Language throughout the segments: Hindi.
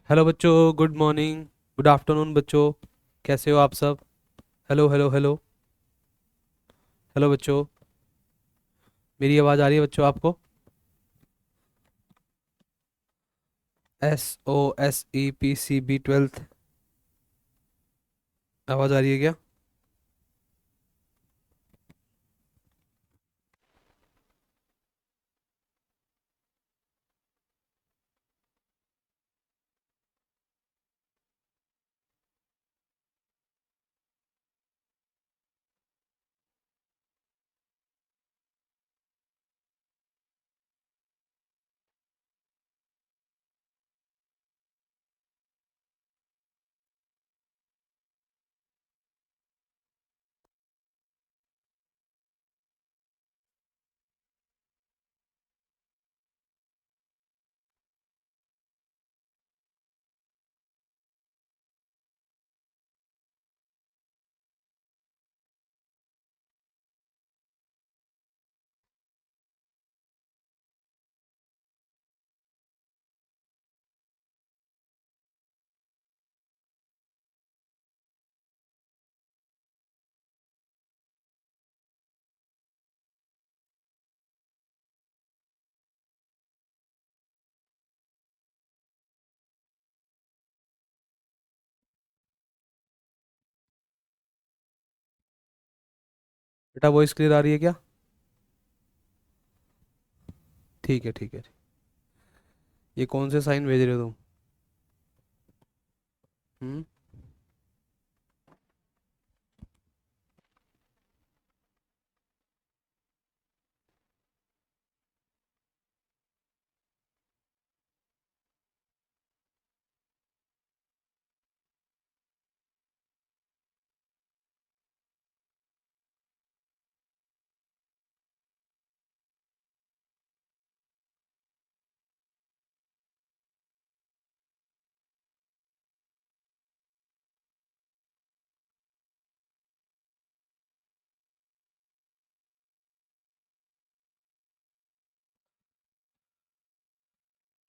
हेलो बच्चों, गुड मॉर्निंग, गुड आफ्टरनून बच्चों। कैसे हो आप सब? Hello hello hello. हेलो बच्चों, मेरी आवाज़ आ रही है बच्चों आपको? SOSEPCB 12th आवाज़ आ रही है क्या? बेटा वॉइस क्लियर आ रही है क्या? ठीक है ठीक है। ये कौन से साइन भेज रहे हो तुम? हम्म।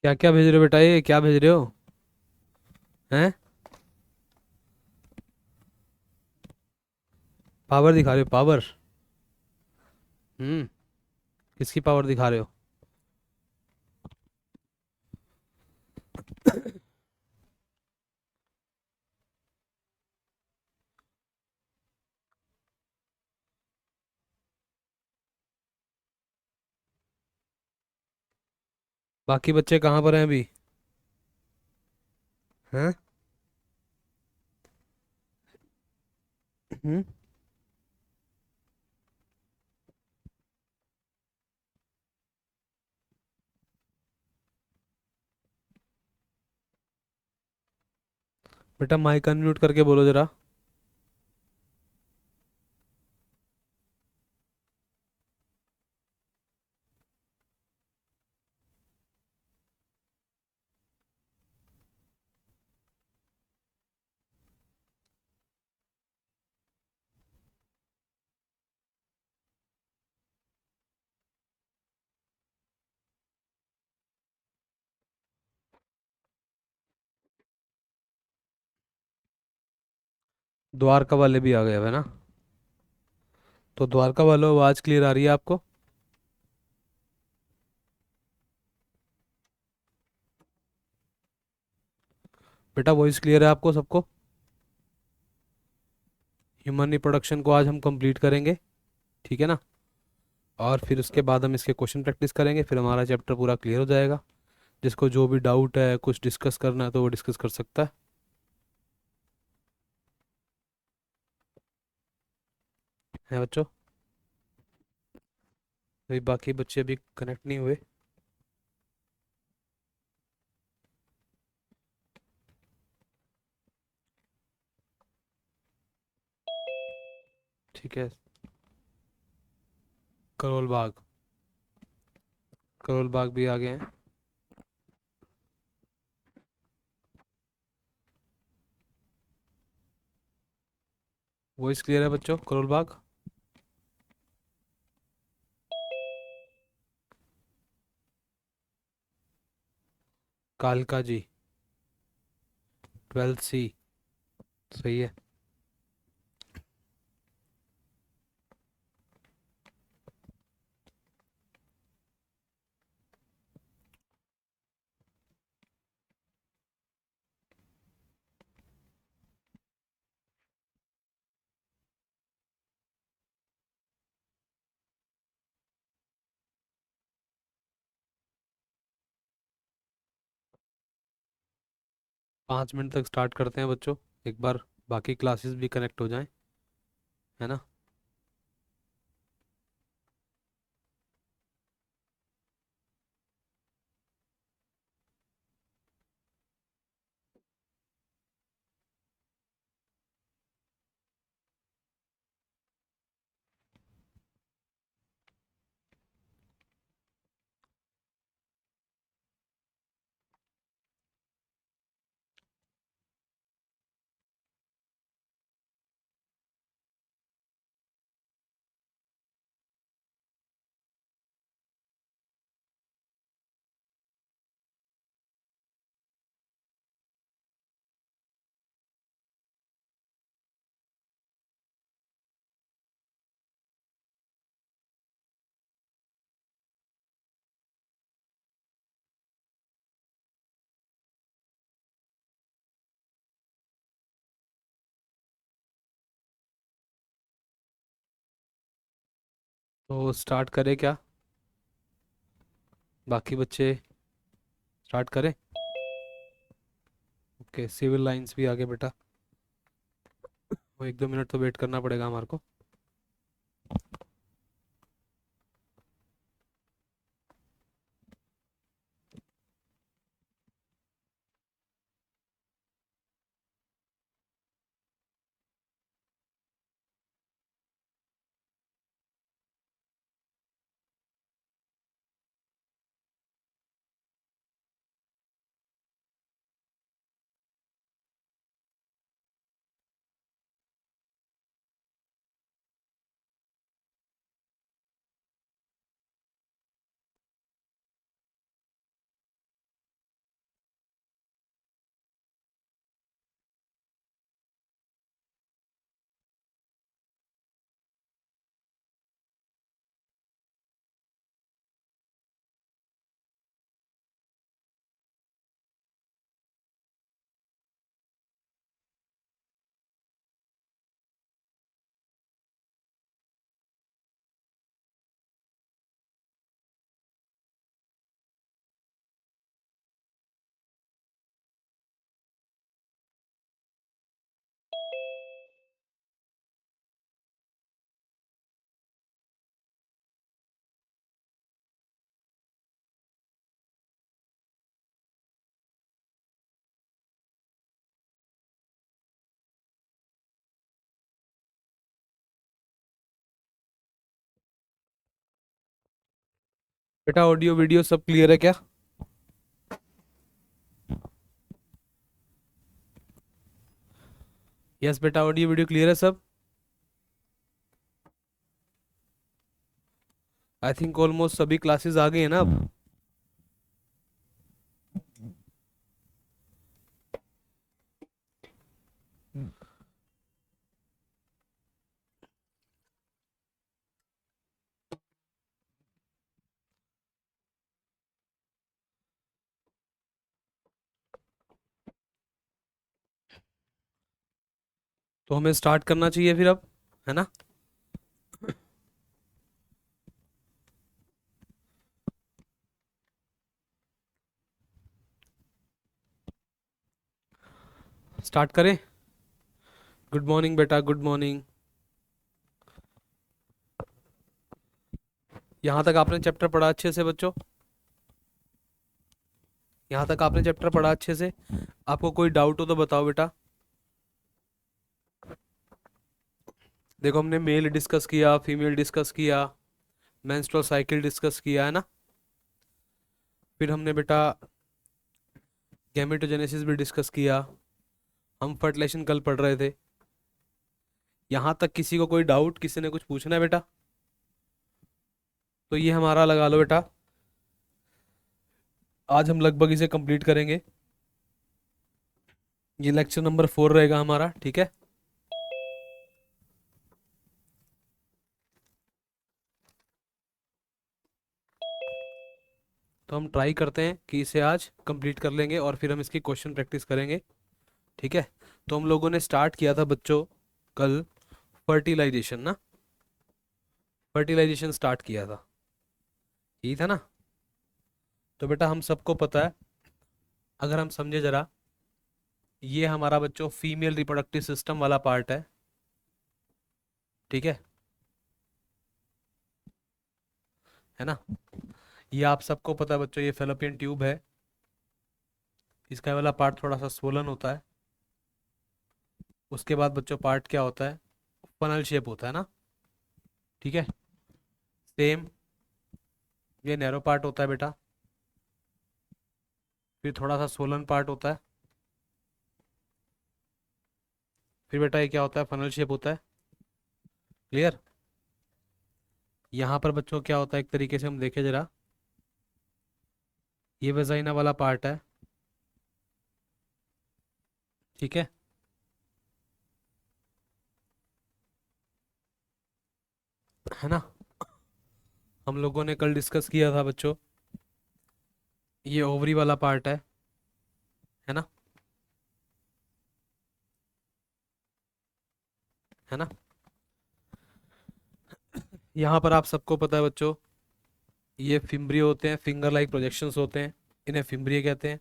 क्या क्या भेज रहे हो बेटा, ये क्या भेज रहे हो? हैं? पावर दिखा रहे हो, पावर? हम्म। किसकी पावर दिखा रहे हो? बाकी बच्चे कहाँ पर हैं अभी? हैं? हम्म। बेटा माइक अनम्यूट करके बोलो जरा। द्वारका वाले भी आ गए है ना? तो द्वारका वालों, आवाज़ क्लियर आ रही है आपको? बेटा वॉइस क्लियर है आपको सबको? ह्यूमन रिप्रोडक्शन को आज हम कंप्लीट करेंगे, ठीक है ना? और फिर उसके बाद हम इसके क्वेश्चन प्रैक्टिस करेंगे, फिर हमारा चैप्टर पूरा क्लियर हो जाएगा। जिसको जो भी डाउट है, कुछ डिस्कस करना है तो वो डिस्कस कर सकता है बच्चों? अभी बाकी बच्चे अभी कनेक्ट नहीं हुए। ठीक है। करोल बाग, करोल बाग भी आ गए हैं। वॉइस क्लियर है बच्चों, करोल बाग? कालका जी, 12C। सही है। पाँच मिनट तक स्टार्ट करते हैं बच्चों, एक बार बाकी क्लासेस भी कनेक्ट हो जाएं, है ना। तो स्टार्ट करें क्या, बाकी बच्चे स्टार्ट करें। ओके, सिविल लाइंस भी आगे बेटा, वो एक दो मिनट तो वेट करना पड़ेगा हमारे को। बेटा ऑडियो वीडियो सब क्लियर है क्या? यस बेटा, ऑडियो वीडियो क्लियर है सब। आई थिंक ऑलमोस्ट सभी क्लासेस आ गई है ना अब। तो हमें स्टार्ट करना चाहिए फिर अब, है ना। स्टार्ट करें। गुड मॉर्निंग बेटा, गुड मॉर्निंग। यहाँ तक आपने चैप्टर पढ़ा अच्छे से बच्चों? यहाँ तक आपने चैप्टर पढ़ा अच्छे से? आपको कोई डाउट हो तो बताओ बेटा। देखो, हमने मेल डिस्कस किया, फीमेल डिस्कस किया, मेंस्ट्रुअल साइकिल डिस्कस किया, है ना। फिर हमने बेटा गैमेटोजेनेसिस भी डिस्कस किया। हम फर्टिलाइजेशन कल पढ़ रहे थे। यहाँ तक किसी को कोई डाउट, किसी ने कुछ पूछना है बेटा? तो ये हमारा लगा लो बेटा, आज हम लगभग इसे कंप्लीट करेंगे। ये लेक्चर नंबर 4 रहेगा हमारा, ठीक है। तो हम ट्राई करते हैं कि इसे आज कंप्लीट कर लेंगे और फिर हम इसकी क्वेश्चन प्रैक्टिस करेंगे, ठीक है। तो हम लोगों ने स्टार्ट किया था बच्चों कल फर्टिलाइजेशन ना, फर्टिलाइजेशन स्टार्ट किया था, यही था ना। तो बेटा हम सबको पता है, अगर हम समझे जरा, ये हमारा बच्चों फीमेल रिप्रोडक्टिव सिस्टम वाला पार्ट ठीक है ना। ये आप सबको पता है बच्चों, ये फेलोपियन ट्यूब है, इसका वाला पार्ट थोड़ा सा स्वोलन होता है। उसके बाद बच्चों पार्ट क्या होता है, फनल शेप होता है ना, ठीक है। सेम ये नैरो पार्ट होता है बेटा, फिर थोड़ा सा सोलन पार्ट होता है, फिर बेटा ये क्या होता है, फनल शेप होता है। क्लियर। यहाँ पर बच्चों क्या होता है, एक तरीके से हम देखें जरा, ये वेजाइना वाला पार्ट ठीक है ना। हम लोगों ने कल डिस्कस किया था बच्चों, ये ओवरी वाला पार्ट है ना, है ना। यहाँ पर आप सबको पता है बच्चों, ये फिम्ब्री होते हैं, फिंगर लाइक प्रोजेक्शंस होते हैं, इन्हें फिम्ब्री कहते हैं,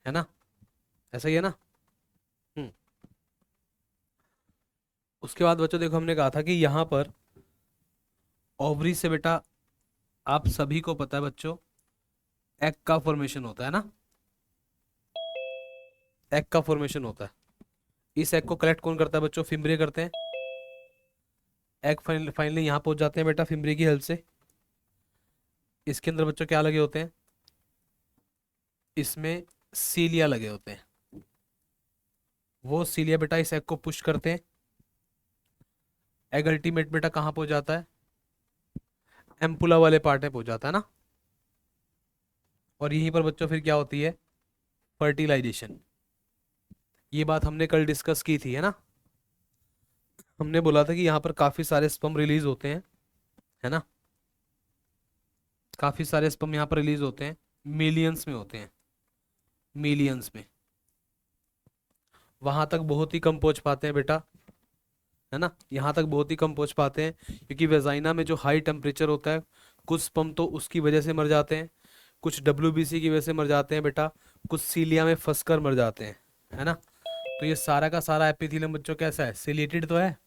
है ना, ऐसा ही है ना। हम्म। उसके बाद बच्चों देखो, हमने कहा था कि यहाँ पर ओवरी से बेटा आप सभी को पता है बच्चों, एग का फॉर्मेशन होता है ना, एग का फॉर्मेशन होता है। इस एग को कलेक्ट कौन करता है बच्चों, फिम्ब्री करते हैं। एग फाइनली यहाँ पहुंच जाते हैं बेटा फिम्ब्री की हेल्प से। इसके अंदर बच्चों क्या लगे होते हैं, इसमें सीलिया लगे होते हैं। वो सीलिया बेटा इस एग को पुश करते हैं। एग अल्टीमेट बेटा कहाँ पहुंच जाता है, एम्पुला वाले पार्ट में पहुंच जाता है ना। और यहीं पर बच्चों फिर क्या होती है, फर्टिलाइजेशन। ये बात हमने कल डिस्कस की थी, है ना। हमने बोला था कि यहाँ पर काफी सारे स्पर्म रिलीज होते हैं, है ना। काफी सारे स्पर्म यहाँ पर रिलीज होते हैं, मिलियंस में होते हैं, मिलियंस में। वहां तक बहुत ही कम पहुंच पाते हैं बेटा, है ना। यहाँ तक बहुत ही कम पहुंच पाते हैं, क्योंकि वेजाइना में जो हाई टेम्परेचर होता है, कुछ स्पर्म तो उसकी वजह से मर जाते हैं, कुछ डब्ल्यूबीसी की वजह से मर जाते हैं बेटा, कुछ सीलिया में फंसकर मर जाते हैं, है ना। तो ये सारा का सारा एपिथेलियम बच्चों कैसा है, सिलिएटेड तो है।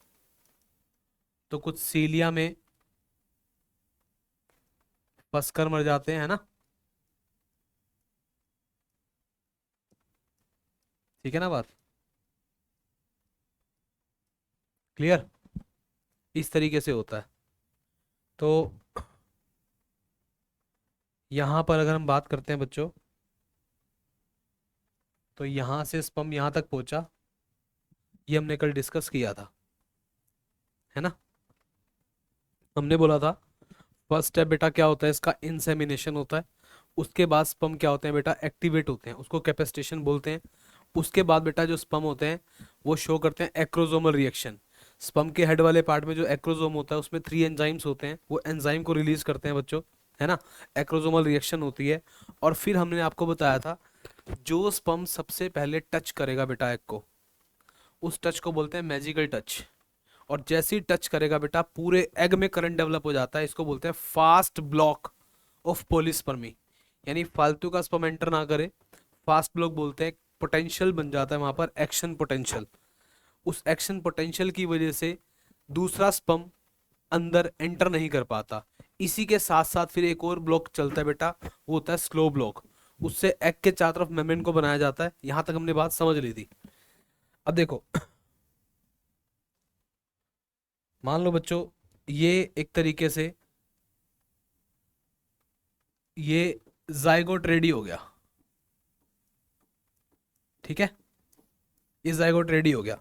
तो कुछ सीलिया में फंसकर मर जाते हैं, है ना। ठीक है ना बात, क्लियर। इस तरीके से होता है। तो यहाँ पर अगर हम बात करते हैं बच्चों, तो यहाँ से स्पर्म यहाँ तक पहुंचा, ये हमने कल डिस्कस किया था, है ना। हमने बोला था फर्स्ट स्टेप बेटा क्या होता है, इसका इंसेमिनेशन होता है। उसके बाद स्पर्म क्या होते हैं बेटा, एक्टिवेट होते हैं, उसको कैपेसिटेशन बोलते हैं। उसके बाद बेटा जो स्पर्म होते हैं वो शो करते हैं एक्रोजोमल रिएक्शन। स्पर्म के हेड वाले पार्ट में जो एक्रोजोम होता है उसमें 3 एंजाइम्स होते हैं, वो एंजाइम को रिलीज करते हैं बच्चों, है ना। एक्रोजोमल रिएक्शन होती है। और फिर हमने आपको बताया था, जो स्पर्म सबसे पहले टच करेगा बेटा एग को, उस टच को बोलते हैं मैजिकल टच। और जैसे ही टच करेगा बेटा पूरे एग में करंट डेवलप हो जाता है, इसको बोलते हैं फास्ट ब्लॉक ऑफ पॉलीस्पर्मी। यानी फालतू का स्पर्म एंटर ना करे, फास्ट ब्लॉक बोलते हैं। पोटेंशियल बन जाता है वहां पर, एक्शन पोटेंशियल। उस एक्शन पोटेंशियल की वजह से दूसरा स्पर्म अंदर एंटर नहीं कर पाता। इसी के साथ साथ फिर एक और ब्लॉक चलता है बेटा, वो होता है स्लो ब्लॉक। उससे एग के चारों तरफ मेम्ब्रेन को बनाया जाता है। यहां तक हमने बात समझ ली थी। अब देखो, मान लो बच्चों, ये एक तरीके से ये जाइगोट रेडी हो गया, ठीक है। ये जाइगोट रेडी हो गया।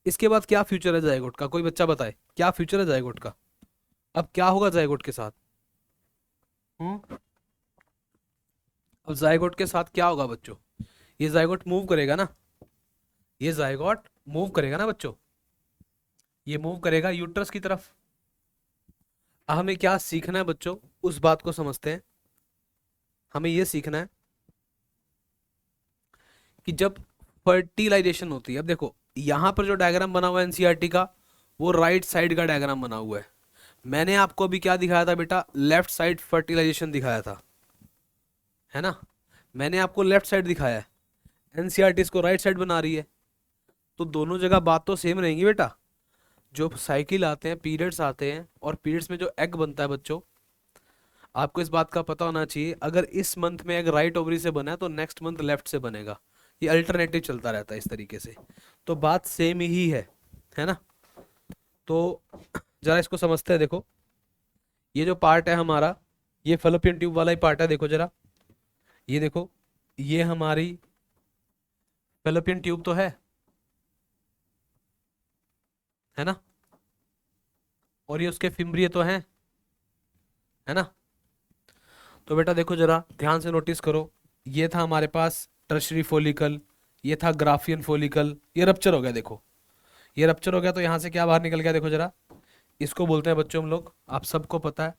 इसके बाद क्या फ्यूचर है जाइगोट का, कोई बच्चा बताए क्या फ्यूचर है जाइगोट का। अब क्या होगा जाइगोट के साथ, हम्म अब जायगोट के साथ क्या होगा बच्चों, ये जायगोट मूव करेगा ना, ये जायगोट मूव करेगा ना बच्चों, ये मूव करेगा यूट्रस की तरफ। अब हमें क्या सीखना है बच्चों, उस बात को समझते हैं। हमें ये सीखना है कि जब फर्टिलाइजेशन होती है, अब देखो यहां पर जो डायग्राम बना हुआ है एनसीईआरटी का, वो राइट साइड का डायग्राम बना हुआ है। मैंने आपको अभी क्या दिखाया था बेटा, लेफ्ट साइड फर्टिलाइजेशन दिखाया था, है ना। मैंने आपको लेफ्ट साइड दिखाया है, एनसीईआरटी इसको राइट साइड बना रही है। तो दोनों जगह बात तो सेम रहेंगी बेटा। जो साइकिल आते हैं, पीरियड्स आते हैं, और पीरियड्स में जो एग बनता है बच्चों, आपको इस बात का पता होना चाहिए, अगर इस मंथ में एग राइट ओवरी से बना है तो नेक्स्ट मंथ लेफ्ट से बनेगा। ये अल्टरनेटिव चलता रहता है इस तरीके से। तो बात सेम ही है ना। तो जरा इसको समझते हैं। देखो ये जो पार्ट है हमारा, ये फैलोपियन ट्यूब वाला ही पार्ट है। देखो जरा, ये देखो, ये हमारी फैलोपियन ट्यूब तो है ना, और ये उसके फिम्ब्रिय तो है ना। तो बेटा देखो जरा ध्यान से नोटिस करो, ये था हमारे पास टर्शरी फॉलिकल, ये था ग्राफियन फॉलिकल, ये रप्चर हो गया। देखो ये रप्चर हो गया, तो यहाँ से क्या बाहर निकल गया, देखो जरा, इसको बोलते हैं बच्चों हम लोग, आप सबको पता है,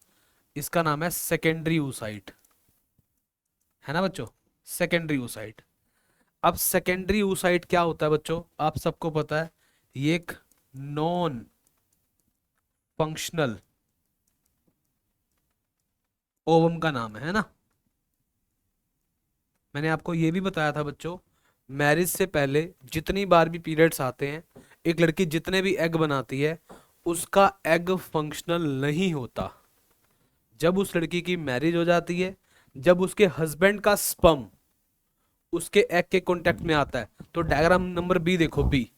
इसका नाम है सेकेंडरी oocyte, है ना बच्चों, सेकेंडरी oocyte। अब सेकेंडरी oocyte क्या होता है बच्चों, आप सबको पता है, ये एक नॉन फंक्शनल ओवम का नाम है ना। मैंने आपको ये भी बताया था बच्चों, मैरिज से पहले जितनी बार भी पीरियड्स आते हैं, एक लड़की जितने भी एग बनाती है, उसका एग फंक्शनल नहीं होता। जब उस लड़की की मैरिज हो जाती है, जब उसके हस्बैंड का स्पर्म उसके एग के कांटेक्ट में आता है, तो डायग्राम नंबर बी देखो, बी,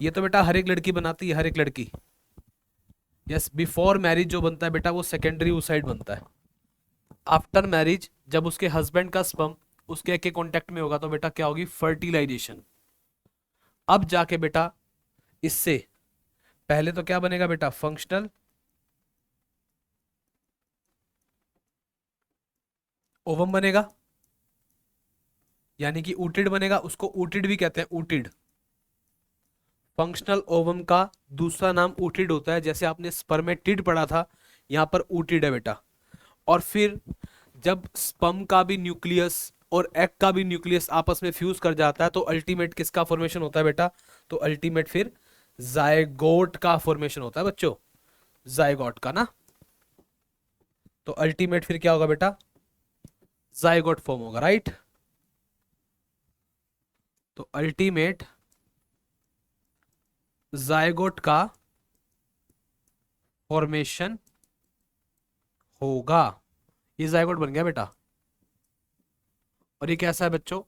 ये तो बेटा हर एक लड़की बनाती है, हर एक लड़की। यस, बिफोर मैरिज जो बनता है बेटा वो सेकेंडरी oocyte बनता है। आफ्टर मैरिज जब उसके हस्बैंड का स्पर्म उसके एग के कांटेक्ट में होगा, तो बेटा क्या होगी, फर्टिलाइजेशन। अब जाके बेटा इससे पहले तो क्या बनेगा बेटा, फंक्शनल ओवम बनेगा, यानी कि ऊटिड बनेगा, उसको ऊटिड भी कहते हैं, ऊटिड। फंक्शनल ओवम का दूसरा नाम ऊटिड होता है, जैसे आपने स्पर्मेटिड पढ़ा था, यहां पर ऊटिड है बेटा। और फिर जब स्पर्म का भी न्यूक्लियस और एग का भी न्यूक्लियस आपस में फ्यूज कर जाता है, तो अल्टीमेट किसका फॉर्मेशन होता है बेटा, तो अल्टीमेट फिर जायगोट का फॉर्मेशन होता है बच्चों, जायगोट का ना। तो अल्टीमेट फिर क्या होगा बेटा, जायगोट फॉर्म होगा, राइट। तो अल्टीमेट जायगोट का फॉर्मेशन होगा, ये जायगोट बन गया बेटा। और ये कैसा है बच्चों,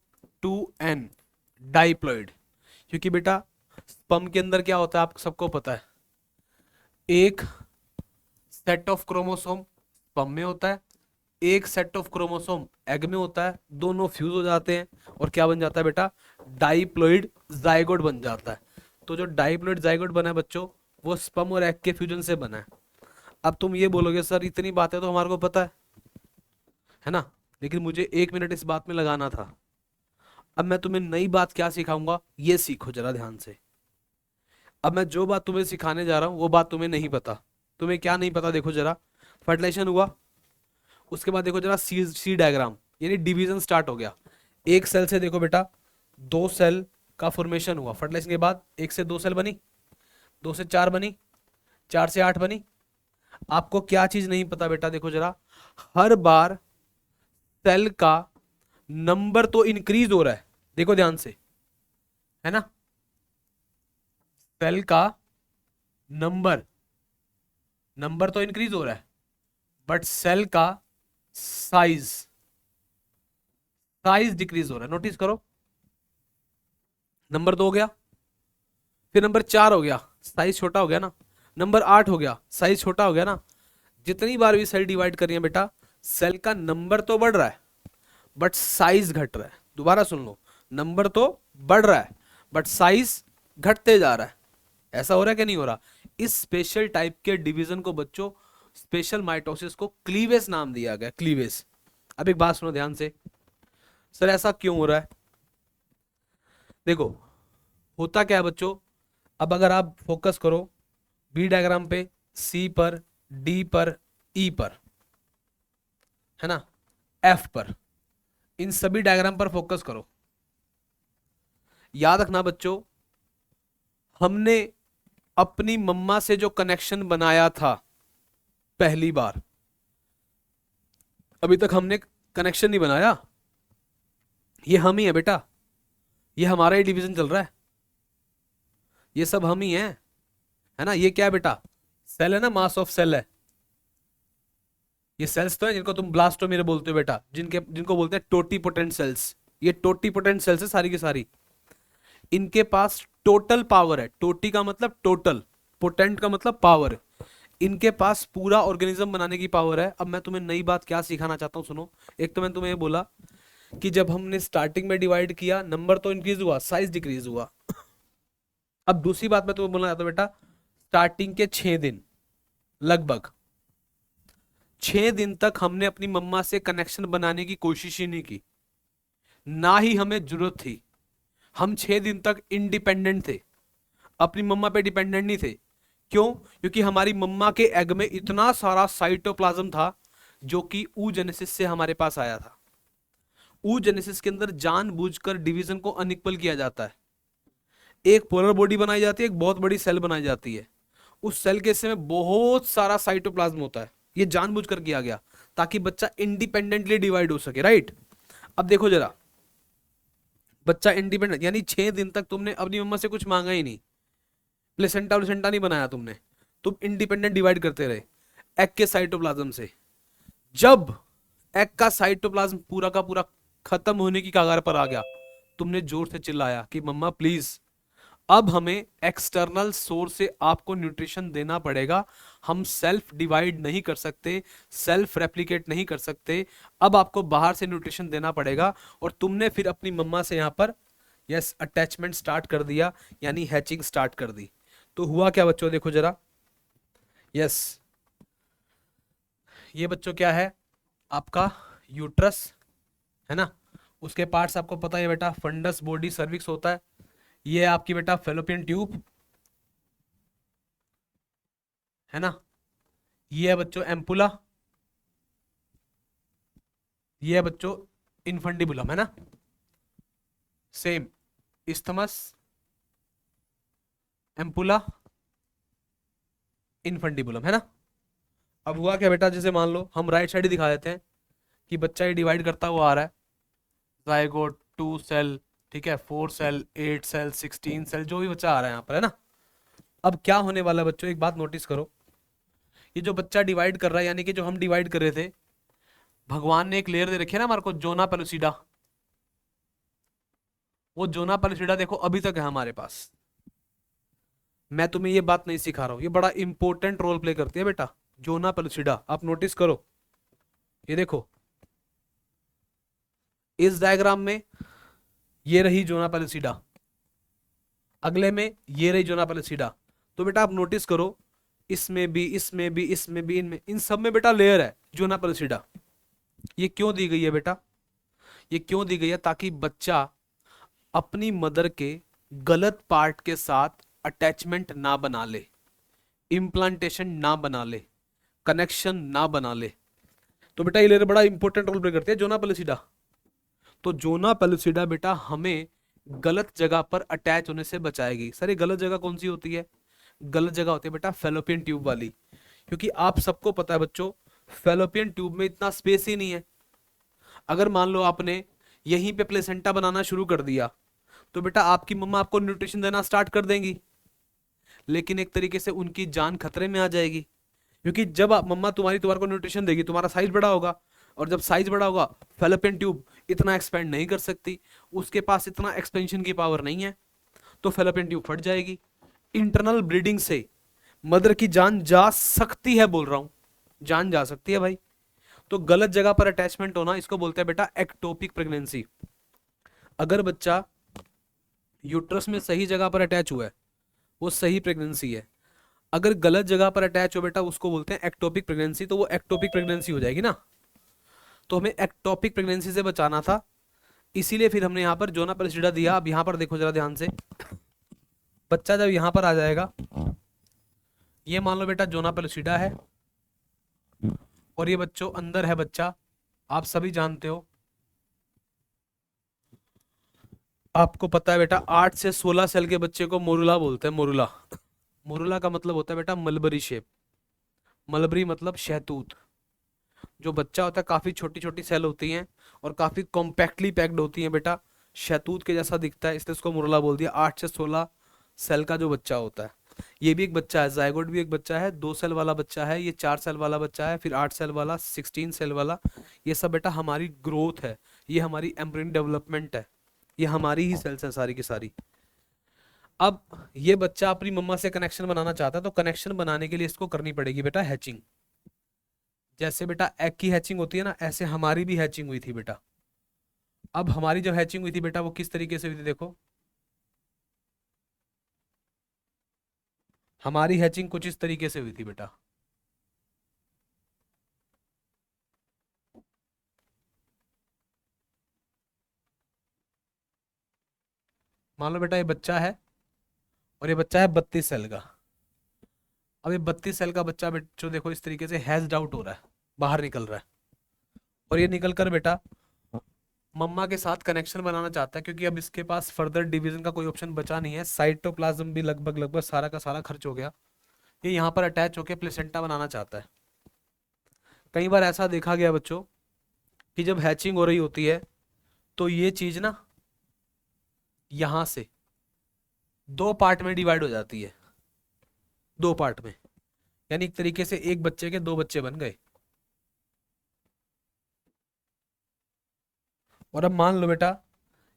2n डाइप्लॉइड, क्योंकि बेटा स्पर्म के अंदर क्या होता है आप सबको पता है, एक सेट ऑफ क्रोमोसोम स्पर्म में होता है, एक सेट ऑफ क्रोमोसोम एग में होता है, दोनों फ्यूज हो जाते हैं और क्या बन जाता है बेटा, डाइप्लॉइड जायगोट बन जाता है। तो जो डाइप्लॉइड जायगोट बना है बच्चों, वो स्पर्म और एग के फ्यूजन से बना है। अब तुम ये बोलोगे सर इतनी बातें तो हमारे को पता है ना, लेकिन मुझे 1 मिनट इस बात में लगाना था। अब मैं तुम्हें नई बात क्या सिखाऊंगा, ये सीखो जरा ध्यान से। अब मैं जो बात तुम्हें सिखाने जा रहा हूँ वो बात तुम्हें नहीं पता। तुम्हें क्या नहीं पता, देखो जरा, फर्टिलाइजेशन हुआ, उसके बाद देखो जरा सी डायग्राम, यानी डिवीजन स्टार्ट हो गया। एक सेल से देखो बेटा 2 सेल का फॉर्मेशन हुआ, फर्टिलाइजेशन के बाद 1 से 2 सेल बनी, 2 से 4 बनी, 4 से 8 बनी। आपको क्या चीज नहीं पता बेटा, देखो जरा, हर बार सेल का नंबर तो इंक्रीज हो रहा है, देखो ध्यान से, है ना, सेल का नंबर नंबर तो इंक्रीज हो रहा है, बट सेल का साइज साइज डिक्रीज हो रहा है। नोटिस करो, नंबर 2 हो गया, फिर नंबर 4 हो गया, साइज छोटा हो गया ना, नंबर 8 हो गया, साइज छोटा हो गया ना। जितनी बार भी सेल डिवाइड कर रही है बेटा, सेल का नंबर तो बढ़ रहा है बट साइज घट रहा है। दोबारा सुन लो, नंबर तो बढ़ रहा है बट साइज घटते जा रहा है। ऐसा हो रहा है कि नहीं हो रहा। इस स्पेशल टाइप के डिवीजन को बच्चों, स्पेशल माइटोसिस को क्लीवेज नाम दिया गया, क्लीवेज। अब एक बात सुनो ध्यान से, सर ऐसा क्यों हो रहा है? देखो होता क्या है बच्चों, अब अगर आप फोकस करो बी डायग्राम पे, सी पर, डी पर, ई पर, है ना, एफ पर, इन सभी डायग्राम पर फोकस करो। याद रखना बच्चों, हमने अपनी मम्मा से जो कनेक्शन बनाया था पहली बार, अभी तक हमने कनेक्शन नहीं बनाया। ये हम ही है बेटा, ये हमारा ही डिवीजन चल रहा है, ये सब हम ही हैं, है ना। ये क्या है बेटा? सेल है ना, मास ऑफ सेल है। ये सेल्स तो है जिनको तुम ब्लास्टोमेर बोलते हो बेटा, जिनको बोलते हैं टोटीपोटेंट सेल्स। ये टोटीपोटेंट सेल्स है सारी की सारी। इनके पास टोटल पावर है, टोटी का मतलब टोटल, पोटेंट का मतलब पावर। इनके पास पूरा ऑर्गेनिज्म बनाने की पावर है। अब मैं तुम्हें नई बात क्या सिखाना चाहता हूं, सुनो। एक तो मैंने तुम्हें ये बोला कि जब हमने स्टार्टिंग में डिवाइड किया, नंबर तो इंक्रीज हुआ, साइज डिक्रीज हुआ। अब दूसरी बात मैं तुम्हें बोलना चाहता हूं बेटा, स्टार्टिंग के 6 दिन, लगभग 6 दिन तक हमने अपनी मम्मा से कनेक्शन बनाने की कोशिश ही नहीं की, ना ही हमें जरूरत थी। हम 6 दिन तक इंडिपेंडेंट थे, अपनी मम्मा पे डिपेंडेंट नहीं थे। क्यों? क्योंकि हमारी मम्मा के एग में इतना सारा साइटोप्लाज्म था जो कि oogenesis से हमारे पास आया था। oogenesis के अंदर जानबूझकर डिवीजन को अनइक्वल किया जाता है। एक पोलर बॉडी बनाई जाती है, एक बहुत बड़ी सेल बनाई जाती है। उस सेल के हिस्से में बहुत सारा साइटोप्लाज्म होता है। ये जानबूझकर किया गया ताकि बच्चा इंडिपेंडेंटली डिवाइड हो सके, राइट। अब देखो जरा, बच्चा इंडिपेंडेंट, यानी 6 दिन तक तुमने अपनी मम्मा से कुछ मांगा ही नहीं, प्लेसेंटा प्लेसेंटा नहीं बनाया तुमने, तुम इंडिपेंडेंट डिवाइड करते रहे एग के साइटोप्लाज्म से। जब एग का साइटोप्लाज्म पूरा का पूरा खत्म होने की कगार पर आ गया, तुमने जोर से चिल्लाया कि मम्मा प्लीज, अब हमें एक्सटर्नल सोर्स से आपको न्यूट्रिशन देना पड़ेगा, हम सेल्फ डिवाइड नहीं कर सकते, सेल्फ रेप्लिकेट नहीं कर सकते, अब आपको बाहर से न्यूट्रिशन देना पड़ेगा। और तुमने फिर अपनी मम्मा से यहां पर यस अटैचमेंट स्टार्ट कर दिया, यानी हैचिंग स्टार्ट कर दी। तो हुआ क्या बच्चों, देखो जरा, यस ये बच्चों क्या है, आपका यूट्रस, है ना। उसके पार्ट्स आपको पता है बेटा, फंडस, बॉडी, सर्विक्स होता है। ये है आपकी बेटा फेलोपियन ट्यूब, है ना। ये है बच्चों एम्पुला, ये है बच्चों इन्फंडिबुलम, है ना। सेम इस्थमस, एम्पुला, इन्फंडिबुलम, है ना। अब हुआ क्या बेटा, जैसे मान लो हम राइट साइड ही दिखा देते हैं कि बच्चा ये डिवाइड करता हुआ आ रहा है, जाइगोट, 2 सेल, ठीक है, 4 सेल, 8 सेल, 16 सेल, जो भी बच्चा आ रहा है यहाँ पर, है ना। अब क्या होने वाला है बच्चों, एक बात नोटिस करो, ये जो बच्चा डिवाइड कर रहा है, यानी कि जो हम डिवाइड कर रहे थे, भगवान ने एक लेयर दे रखी है ना हमारे को, जोना पेलुसिडा। वो जोना पेलुसिडा देखो अभी तक है हमारे पास। मैं तुम्हें ये बात नहीं सिखा रहा हूं, ये बड़ा इंपॉर्टेंट रोल प्ले करती है बेटा, जोना पेलुसिडा। आप नोटिस करो, ये देखो इस डायग्राम में ये रही जोना पेलुसिडा, अगले में ये रही जोना पेलुसिडा। तो बेटा आप नोटिस करो, इसमें भी, इसमें भी, इसमें भी, इनमें, इन सब में बेटा लेयर है जोना पेलुसिडा। ये क्यों दी गई है बेटा? ये क्यों दी गई है? ताकि बच्चा अपनी मदर के गलत पार्ट के साथ अटैचमेंट ना बना ले, इम्प्लांटेशन ना बना ले, कनेक्शन ना बना ले। तो बेटा ये लेयर बड़ा इंपॉर्टेंट रोल प्ले करती है, जोना पेलुसिडा। तो जोना पेलुसिडा बेटा हमें गलत जगह पर अटैच होने से बचाएगी। सर ये गलत जगह कौन सी होती है? गलत जगह होती है बेटा फेलोपियन ट्यूब वाली, क्योंकि आप सबको पता है बच्चों, फेलोपियन ट्यूब में इतना स्पेस ही नहीं है। अगर मान लो आपने यहीं पे प्लेसेंटा बनाना शुरू कर दिया, तो बेटा आपकी मम्मा आपको न्यूट्रिशन देना स्टार्ट कर देंगी, लेकिन एक तरीके से उनकी जान खतरे में आ जाएगी। क्योंकि जब आप मम्मा तुम्हारे को न्यूट्रिशन देगी, तुम्हारा साइज बड़ा होगा, और जब साइज बड़ा होगा, फेलोपियन ट्यूब इतना एक्सपेंड नहीं कर सकती, उसके पास इतना एक्सपेंशन की पावर नहीं है, तो फेलोपियन ट्यूब फट जाएगी। इंटरनल ब्लीडिंग से मदर की जान जा सकती है, बोल रहा हूं, जान जा सकती है भाई। तो गलत जगह पर अटैचमेंट होना, इसको बोलते हैं बेटा एक्टोपिक प्रेगनेंसी। अगर बच्चा यूट्रस में सही जगह पर अटैच हुआ है, वो सही प्रेगनेंसी है। अगर गलत जगह पर अटैच हो बेटा, उसको बोलते हैं एक्टोपिक प्रेगनेंसी, तो वो एक्टोपिक प्रेगनेंसी हो जाएगी ना। तो हमें एक्टोपिक प्रेगनेंसी से बचाना था, इसीलिए फिर हमने यहाँ पर जोना पेलुसिडा दिया। अब यहाँ पर देखो जरा ध्यान से, बच्चा जब यहाँ पर आ जाएगा, ये मान लो बेटा जोना पेलुसिडा है, और ये बच्चों अंदर है बच्चा, आप सभी जानते हो, आपको पता है बेटा 8 से 16 सेल के बच्चे को मोरुला बोलते हैं। मोरुला, मोरुला का मतलब होता है बेटा मलबरी शेप। मलबरी मतलब शहतूत। जो बच्चा होता है काफी छोटी छोटी सेल होती हैं और काफी कॉम्पैक्टली पैक्ड होती हैं बेटा, शहतूत के जैसा दिखता है, इसलिए उसको मोरुला बोल दिया। 8 से 16 सेल का जो बच्चा होता है, ये भी एक बच्चा है, जायगोट भी एक बच्चा है, 2 सेल वाला बच्चा है, ये 4 सेल वाला बच्चा है, फिर 8 सेल वाला, 16 सेल वाला। ये सब बेटा हमारी ग्रोथ है, ये हमारी एम्ब्रियन डेवलपमेंट है, ये हमारी ही सेल्स हैं सारी की सारी। अब ये बच्चा अपनी मम्मा से कनेक्शन बनाना चाहता है, तो कनेक्शन बनाने के लिए इसको करनी पड़ेगी बेटा हैचिंग। जैसे बेटा एग की हैचिंग होती है ना, ऐसे हमारी भी हैचिंग हुई थी बेटा। अब हमारी जब हैचिंग हुई थी बेटा, वो किस तरीके से हुई थी देखो, हमारी हैचिंग कुछ इस तरीके से हुई थी बेटा। मान लो बेटा ये बच्चा है, और ये बच्चा है 32 सेल का। अब ये 32 सेल का बच्चा जो देखो इस तरीके से हैज्ड आउट हो रहा है, बाहर निकल रहा है, और ये निकल कर बेटा मम्मा के साथ कनेक्शन बनाना चाहता है, क्योंकि अब इसके पास फर्दर डिवीजन का कोई ऑप्शन बचा नहीं है। साइटोप्लाज्म भी लगभग लगभग सारा का सारा खर्च हो गया, ये यहाँ पर अटैच होकर प्लेसेंटा बनाना चाहता है। कई बार ऐसा देखा गया बच्चों कि जब हैचिंग हो रही होती है, तो ये चीज ना यहां से 2 पार्ट में डिवाइड हो जाती है, 2 पार्ट में, यानी एक तरीके से एक बच्चे के 2 बच्चे बन गए। और अब मान लो बेटा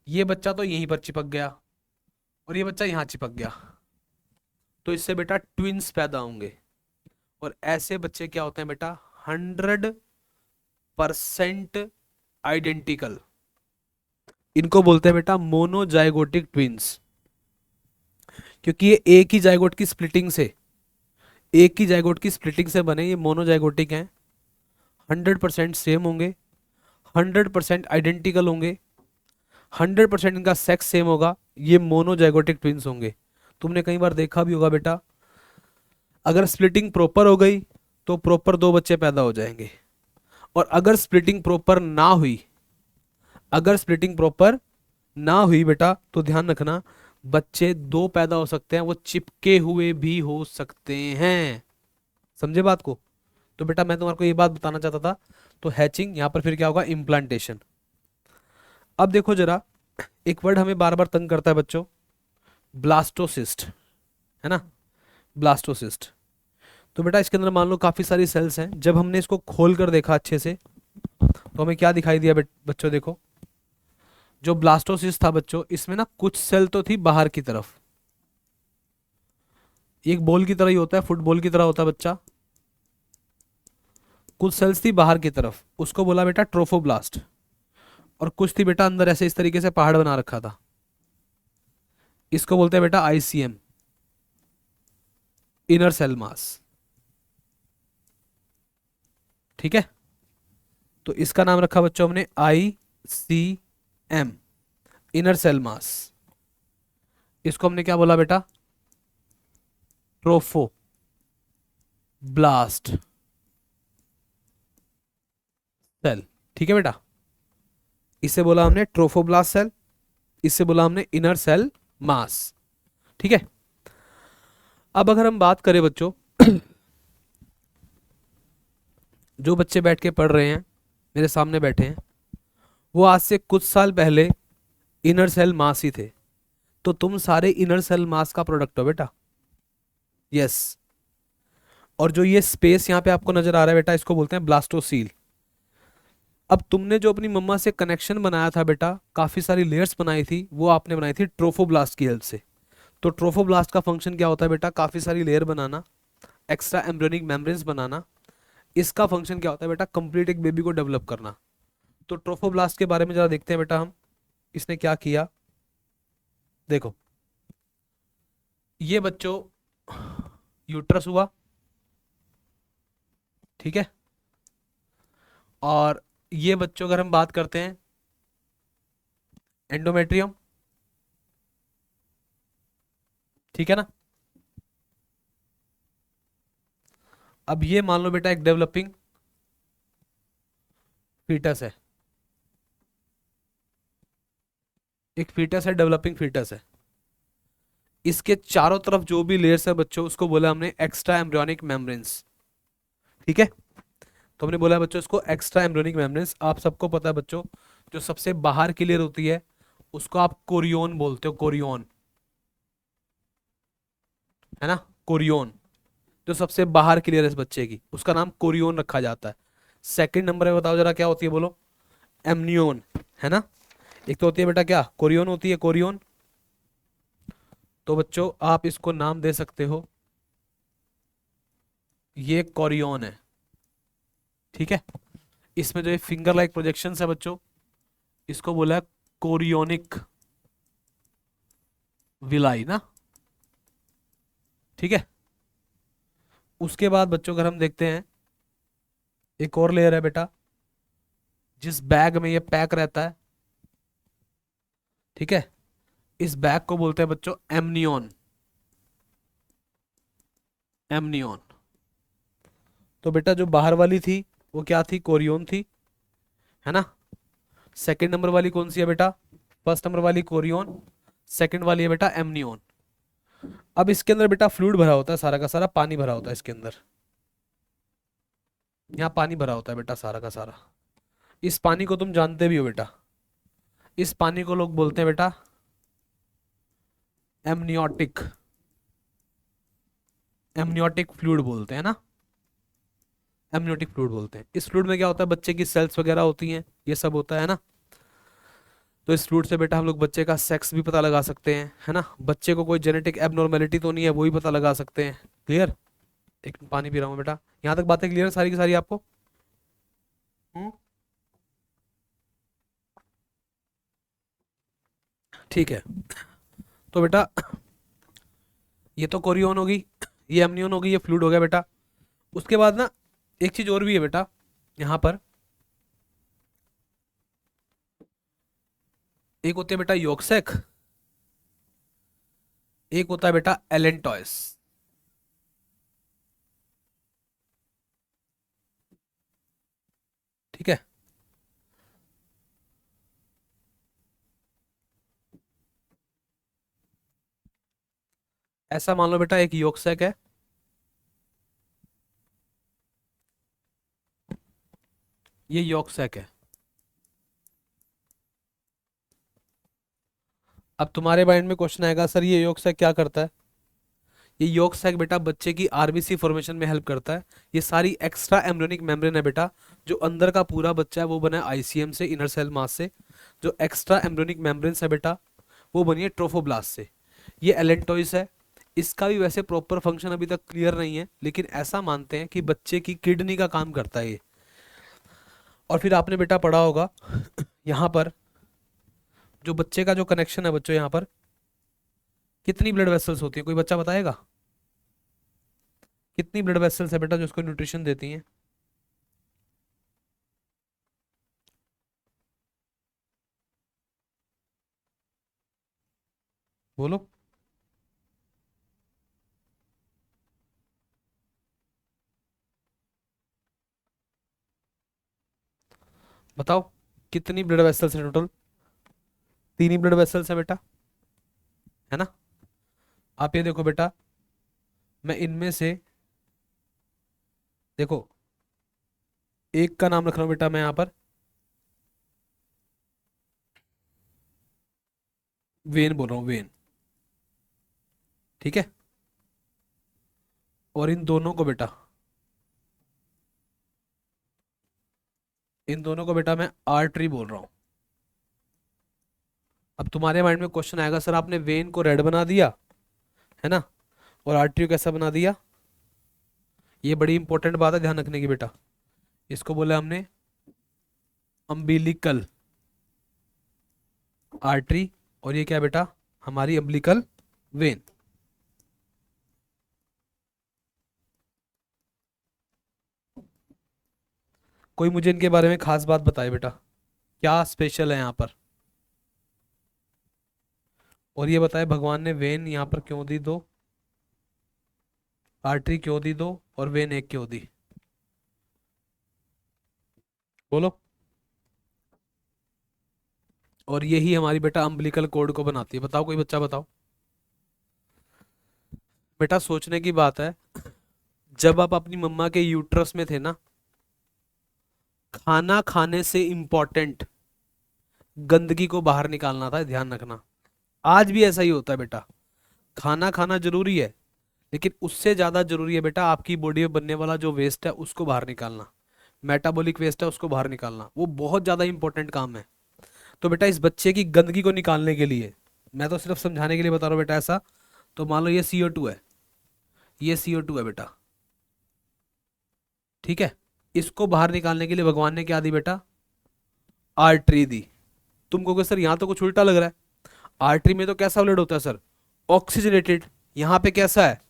ये बच्चा तो यहीं पर चिपक गया, और ये बच्चा यहां चिपक गया, तो इससे बेटा ट्विंस पैदा होंगे। और ऐसे बच्चे क्या होते हैं बेटा, 100% आइडेंटिकल। इनको बोलते हैं बेटा मोनोजाइगोटिक ट्विंस, क्योंकि ये एक ही जाइगोट की स्प्लिटिंग से, एक ही जाइगोट की स्प्लिटिंग से बने, ये मोनोजाइगोटिक हैं। 100% सेम होंगे, 100% आइडेंटिकल होंगे, 100% इनका सेक्स सेम होगा, ये मोनोजाइगोटिक ट्विंस होंगे। तुमने कई बार देखा भी होगा बेटा, अगर स्प्लिटिंग प्रॉपर हो गई तो प्रॉपर 2 बच्चे पैदा हो जाएंगे, और अगर स्प्लिटिंग प्रॉपर ना हुई, अगर स्प्लिटिंग प्रॉपर ना हुई बेटा, तो ध्यान रखना बच्चे 2 पैदा हो सकते हैं, वो चिपके हुए भी हो सकते हैं। समझे बात को? तो बेटा मैं तुम्हारे को ये बात बताना चाहता था। तो हैचिंग, यहां पर फिर क्या होगा, इम्प्लांटेशन। अब देखो जरा, एक वर्ड हमें बार बार तंग करता है बच्चों, ब्लास्टोसिस्ट, है ना, ब्लास्टोसिस्ट। तो बेटा इसके अंदर मान लो काफी सारी सेल्स हैं, जब हमने इसको खोल कर देखा अच्छे से, तो हमें क्या दिखाई दिया बच्चों देखो, जो ब्लास्टोसिस्ट था बच्चों, इसमें ना कुछ सेल तो थी बाहर की तरफ, एक बॉल की तरह ही होता है, फुटबॉल की तरह होता है बच्चा, कुछ सेल्स थी बाहर की तरफ, उसको बोला बेटा ट्रोफोब्लास्ट। और कुछ थी बेटा अंदर ऐसे इस तरीके से पहाड़ बना रखा था, इसको बोलते हैं बेटा आईसीएम, इनर सेल मास। ठीक है, तो इसका नाम रखा बच्चों हमने आईसीएम, इनर सेल मास। इसको हमने क्या बोला बेटा, ट्रोफो ब्लास्ट सेल। ठीक है बेटा, इसे बोला हमने ट्रोफोब्लास्ट सेल, इससे बोला हमने इनर सेल मास। ठीक है, अब अगर हम बात करें बच्चों, जो बच्चे बैठ के पढ़ रहे हैं, मेरे सामने बैठे हैं, वो आज से कुछ साल पहले इनर सेल मास ही थे, तो तुम सारे इनर सेल मास का प्रोडक्ट हो बेटा। यस, और जो ये स्पेस यहाँ पे आपको नजर आ रहा है बेटा, इसको बोलते हैं ब्लास्टोसील। अब तुमने जो अपनी मम्मा से कनेक्शन बनाया था बेटा, काफी सारी लेयर्स बनाई थी, वो आपने बनाई थी ट्रोफोब्लास्ट की हेल्प से। तो ट्रोफोब्लास्ट का फंक्शन क्या होता है बेटा, काफी सारी लेयर बनाना, एक्स्ट्रा एम्ब्रियोनिक मेम्ब्रेन्स बनाना। इसका फंक्शन क्या होता है बेटा, कंप्लीट एक बेबी को डेवलप करना। तो ट्रोफोब्लास्ट के बारे में जरा देखते हैं बेटा हम, इसने क्या किया। देखो ये बच्चों यूट्रस हुआ, ठीक है, और ये बच्चों अगर हम बात करते हैं, एंडोमेट्रियम, ठीक है ना। अब ये मान लो बेटा एक डेवलपिंग फीटस है, एक फीटस है, डेवलपिंग फीटस है। इसके चारों तरफ जो भी लेयर्स है बच्चों, उसको बोला हमने एक्स्ट्रा एम्ब्रियोनिक मेम्ब्रेन्स, ठीक है। तो हमने बोला बच्चों इसको एक्स्ट्रा एम्ब्रियोनिक मेम्ब्रेन्स। आप सबको पता है बच्चों, जो सबसे बाहर की लेयर होती है उसको आप कोरियोन बोलते हो, कोरियोन, है ना, कोरियोन। जो सबसे बाहर की लेयर है इस बच्चे की, उसका नाम कोरियोन रखा जाता है। सेकंड नंबर में बताओ जरा क्या होती है, बोलो। एमनियोन, है ना। एक तो होती है बेटा क्या, कोरियोन होती है, कोरियोन। तो बच्चों आप इसको नाम दे सकते हो, ये कोरियोन है, ठीक है। इसमें जो ये फिंगर लाइक प्रोजेक्शन है बच्चों, इसको बोला है कोरियोनिक विलाई ना, ठीक है। उसके बाद बच्चों अगर हम देखते हैं, एक और लेयर है बेटा, जिस बैग में ये पैक रहता है, ठीक है। इस बैग को बोलते हैं बच्चों एमनियोन, एमनियोन। तो बेटा जो बाहर वाली थी वो क्या थी, कोरियोन थी, है ना। सेकंड नंबर वाली कौन सी है बेटा, फर्स्ट नंबर वाली कोरियोन, सेकंड वाली है बेटा एमनियोन। अब इसके अंदर बेटा फ्लूइड भरा होता है, सारा का सारा पानी भरा होता है इसके अंदर। यहाँ पानी भरा होता है बेटा सारा का सारा। इस पानी को तुम जानते भी हो बेटा, इस पानी को लोग बोलते हैं बेटा एमनियोटिक, एमनियोटिक फ्लूइड बोलते हैं ना, एमनियोटिक फ्लूइड बोलते हैं। इस फ्लूइड में क्या होता है, बच्चे की सेल्स वगैरह होती हैं, ये सब होता है ना। तो इस फ्लूइड से बेटा हम लोग बच्चे का सेक्स भी पता लगा सकते हैं, है ना। बच्चे को कोई जेनेटिक एबनॉर्मेलिटी तो नहीं है, वो भी पता लगा सकते हैं। क्लियर। एक पानी पी रहा हूँ बेटा, यहाँ तक बातें क्लियर सारी की सारी आपको। हम्म, ठीक है। तो बेटा ये तो कोरियोन होगी, ये एमनियोन होगी, ये फ्लूइड हो गया बेटा। उसके बाद ना एक चीज और भी है बेटा यहाँ पर, एक होती है बेटा योक्सेक, एक होता है बेटा एलेंटॉयस, ठीक है। ऐसा मान लो बेटा एक योक्सेक है, ये योक्सेक है। अब तुम्हारे माइंड में क्वेश्चन आएगा, सर ये योक्सेक क्या करता है। ये योग सैक बेटा बच्चे की आरबीसी फॉर्मेशन में हेल्प करता है। ये सारी एक्स्ट्रा एम्ब्रियोनिक मेम्ब्रेन है बेटा, जो अंदर का पूरा बच्चा है वो बना है आईसीएम से, इनर सेल मास से। जो एक्स्ट्रा एम्ब्रियोनिक मेम्ब्रेन्स है बेटा, वो बनी है ट्रोफोब्लास्ट से। ये एलेंटोइस है। इसका भी वैसे प्रॉपर फंक्शन अभी तक क्लियर नहीं है, लेकिन ऐसा मानते हैं कि बच्चे की किडनी का काम करता है ये। और फिर आपने बेटा पढ़ा होगा यहाँ पर जो बच्चे का जो कनेक्शन है बच्चों, यहाँ पर कितनी ब्लड वेसल्स होती है, कोई बच्चा बताएगा। कितनी ब्लड वेसल्स है बेटा जो उसको न्यूट्रिशन देती हैं। बोलो। बताओ कितनी ब्लड वेसल्स है टोटल। तीन ही ब्लड वेसल्स है बेटा, है ना। आप ये देखो बेटा, मैं इनमें से देखो एक का नाम रख रहा हूं बेटा मैं यहाँ पर, वेन बोल रहा हूँ, वेन, ठीक है। और इन दोनों को बेटा, इन दोनों को बेटा मैं आर्टरी बोल रहा हूँ। अब तुम्हारे माइंड में क्वेश्चन आएगा, सर आपने वेन को रेड बना दिया, है ना, और आर्टरी को कैसा बना दिया। ये बड़ी इंपॉर्टेंट बात है ध्यान रखने की बेटा। इसको बोला हमने अम्बिलिकल आर्टरी, और ये क्या बेटा, हमारी अम्बिलिकल वेन। कोई मुझे इनके बारे में खास बात बताए बेटा, क्या स्पेशल है यहाँ पर। और ये बताए भगवान ने वेन यहाँ पर क्यों दी दो, आर्टरी क्यों दी दो, और वेन एक क्यों दी? बोलो। और यही हमारी बेटा अम्बिलिकल कोड को बनाती है। बताओ, कोई बच्चा बताओ। बेटा सोचने की बात है, जब आप अपनी मम्मा के यूट्रस में थे ना, खाना खाने से इंपॉर्टेंट गंदगी को बाहर निकालना था, ध्यान रखना। आज भी ऐसा ही होता है बेटा। खाना खाना जरूरी है, लेकिन उससे ज्यादा जरूरी है बेटा आपकी बॉडी में बनने वाला जो वेस्ट है उसको बाहर निकालना। मेटाबॉलिक वेस्ट है उसको बाहर निकालना, वो बहुत ज्यादा इंपॉर्टेंट काम है। तो बेटा इस बच्चे की गंदगी को निकालने के लिए, मैं तो सिर्फ समझाने के लिए बता रहा हूँ बेटा ऐसा। तो मान लो ये CO2 है, ये CO2 है बेटा, ठीक है। इसको बाहर निकालने के लिए भगवान ने क्या दी बेटा? आर्टरी दी। तुम कहोगे सर यहाँ तो कुछ उल्टा लग रहा है, आर्टरी में तो कैसा ब्लड होता है सर? ऑक्सीजनेटेड। यहाँ पे कैसा है?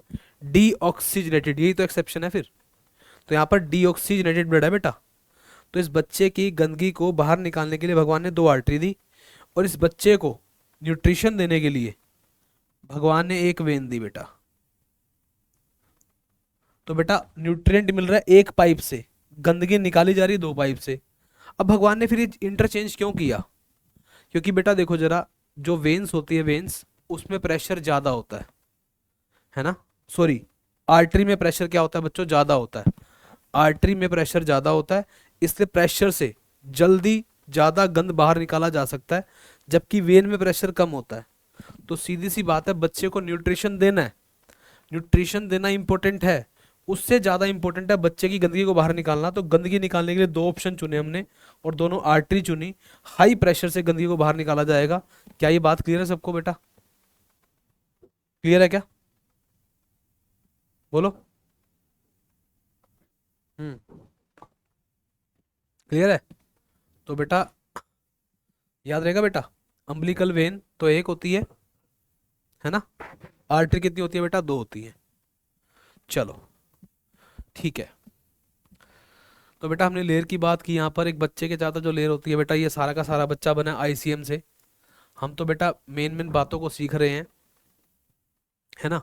डीऑक्सीजनेटेड। यही तो एक्सेप्शन है फिर। तो यहाँ पर डीऑक्सीजनेटेड ब्लड है बेटा। तो इस बच्चे की गंदगी को बाहर निकालने के लिए भगवान ने 2 आर्टरी दी, और इस बच्चे को न्यूट्रिशन देने के लिए भगवान ने एक वेन दी बेटा। तो बेटा न्यूट्रिएंट मिल रहा है एक पाइप से, गंदगी निकाली जा रही है 2 पाइप से। अब भगवान ने फिर ये इंटरचेंज क्यों किया? क्योंकि बेटा देखो जरा, जो वेन्स होती है, वेन्स उसमें प्रेशर ज्यादा होता है ना? सॉरी, आर्टरी में प्रेशर क्या होता है बच्चों? ज्यादा होता है। आर्टरी में प्रेशर ज्यादा होता है, इसलिए प्रेशर से जल्दी ज्यादा गंद बाहर निकाला जा सकता है, जबकि वेन में प्रेशर कम होता है। तो सीधी सी बात है, बच्चे को न्यूट्रिशन देना है, न्यूट्रिशन देना इंपॉर्टेंट है, उससे ज्यादा इंपॉर्टेंट है बच्चे की गंदगी को बाहर निकालना। तो गंदगी निकालने के लिए 2 ऑप्शन चुने हमने, और दोनों आर्टरी चुनी। हाई प्रेशर से गंदगी को बाहर निकाला जाएगा। क्या ये बात क्लियर है सबको बेटा? क्लियर है क्या? बोलो। हम्म। क्लियर है? तो बेटा याद रहेगा बेटा, अम्बिलिकल वेन तो एक होती है ना? आर्टरी कितनी होती है बेटा? 2 होती है। चलो ठीक है। तो बेटा हमने लेयर की बात की, यहाँ पर एक बच्चे के ज़्यादा जो लेयर होती है बेटा, ये सारा का सारा बच्चा बना है ICM से। हम तो बेटा मेन मेन बातों को सीख रहे हैं, है ना?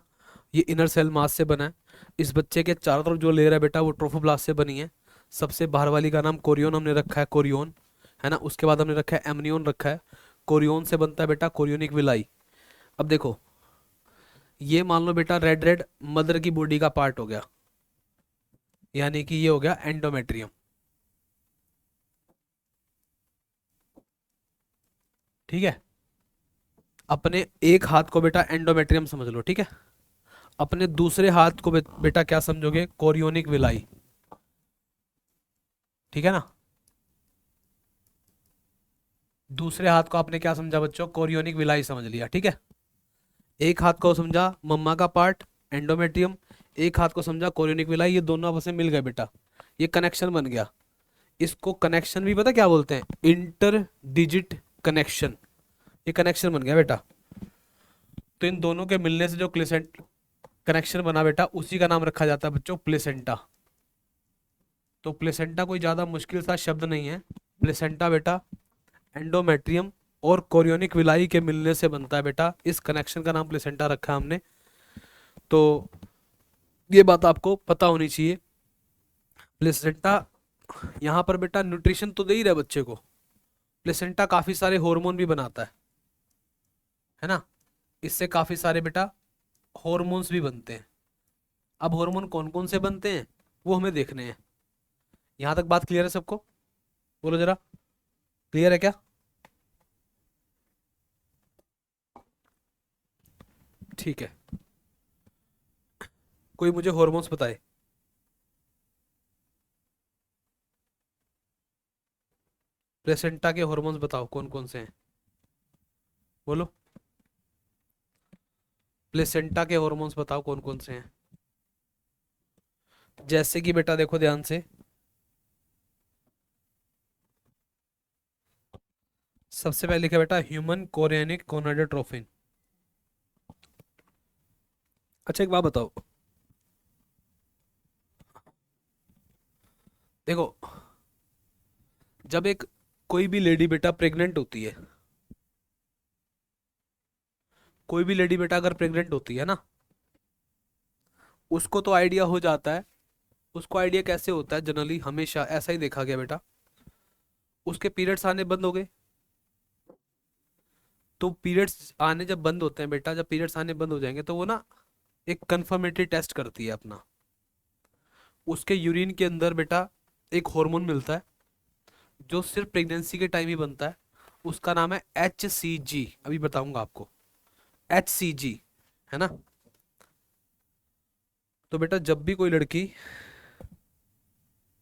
ये इनर सेल मास से बना है। इस बच्चे के चारों तरफ जो लेयर है बेटा, वो ट्रोफोब्लास्ट से बनी है। सबसे बाहर वाली का नाम कोरियोन हमने रखा है, कोरियोन, है ना? उसके बाद हमने रखा है एमनियोन रखा है। कोरियोन से बनता है बेटा कोरियोनिक विलाई। अब देखो, ये मान लो बेटा रेड रेड मदर की बॉडी का पार्ट हो गया, यानी कि ये हो गया एंडोमेट्रियम, ठीक है। अपने एक हाथ को बेटा एंडोमेट्रियम समझ लो, ठीक है। अपने दूसरे हाथ को बेटा क्या समझोगे? कोरियोनिक विलाई, ठीक है ना? दूसरे हाथ को आपने क्या समझा बच्चों? कोरियोनिक विलाई समझ लिया, ठीक है। एक हाथ को समझा मम्मा का पार्ट एंडोमेट्रियम, एक हाथ को समझा कोरियोनिक विलाई, ये दोनों आपस में मिल गए बेटा, ये कनेक्शन बन गया। इसको कनेक्शन भी पता क्या बोलते हैं? Inter digit connection. ये कनेक्शन बन गया बेटा। तो इन दोनों के मिलने से जो क्लिसेंट कनेक्शन बना बेटा, उसी का नाम रखा जाता है बच्चों प्लेसेंटा। तो प्लेसेंटा कोई ज्यादा मुश्किल सा शब्द नहीं है। प्लेसेंटा बेटा एंडोमेट्रियम और कोरियोनिक विलाई के मिलने से बनता है बेटा, इस कनेक्शन का नाम प्लेसेंटा रखा है हमने। तो ये बात आपको पता होनी चाहिए। प्लेसेंटा यहाँ पर बेटा न्यूट्रिशन तो दे ही रहा है बच्चे को, प्लेसेंटा काफी सारे हार्मोन भी बनाता है ना? इससे काफी सारे बेटा हॉर्मोन्स भी बनते हैं। अब हार्मोन कौन कौन से बनते हैं वो हमें देखने हैं। यहाँ तक बात क्लियर है सबको? बोलो जरा, क्लियर है क्या? ठीक है, कोई मुझे हॉर्मोन्स बताए। प्लेसेंटा के हॉर्मोन्स बताओ कौन कौन से हैं? बोलो, प्लेसेंटा के हॉर्मोन्स बताओ कौन कौन से हैं? जैसे कि बेटा देखो ध्यान से, सबसे पहले लिखा बेटा ह्यूमन कोरियनिक गोनाडोट्रोफिन। अच्छा एक बात बताओ, देखो जब एक कोई भी लेडी बेटा प्रेग्नेंट होती है, कोई भी लेडी बेटा अगर प्रेग्नेंट होती है ना, उसको तो आइडिया हो जाता है। उसको आइडिया कैसे होता है? जनरली हमेशा ऐसा ही देखा गया बेटा, उसके पीरियड्स आने बंद हो गए। तो पीरियड्स आने जब बंद होते हैं बेटा, जब पीरियड्स आने बंद हो जाएंगे तो वो ना एक कंफर्मेटरी टेस्ट करती है अपना। उसके यूरिन के अंदर बेटा एक हार्मोन मिलता है जो सिर्फ प्रेगनेंसी के टाइम ही बनता है। उसका नाम है HCG, अभी बताऊंगा आपको। HCG, है ना? तो बेटा जब भी कोई लड़की,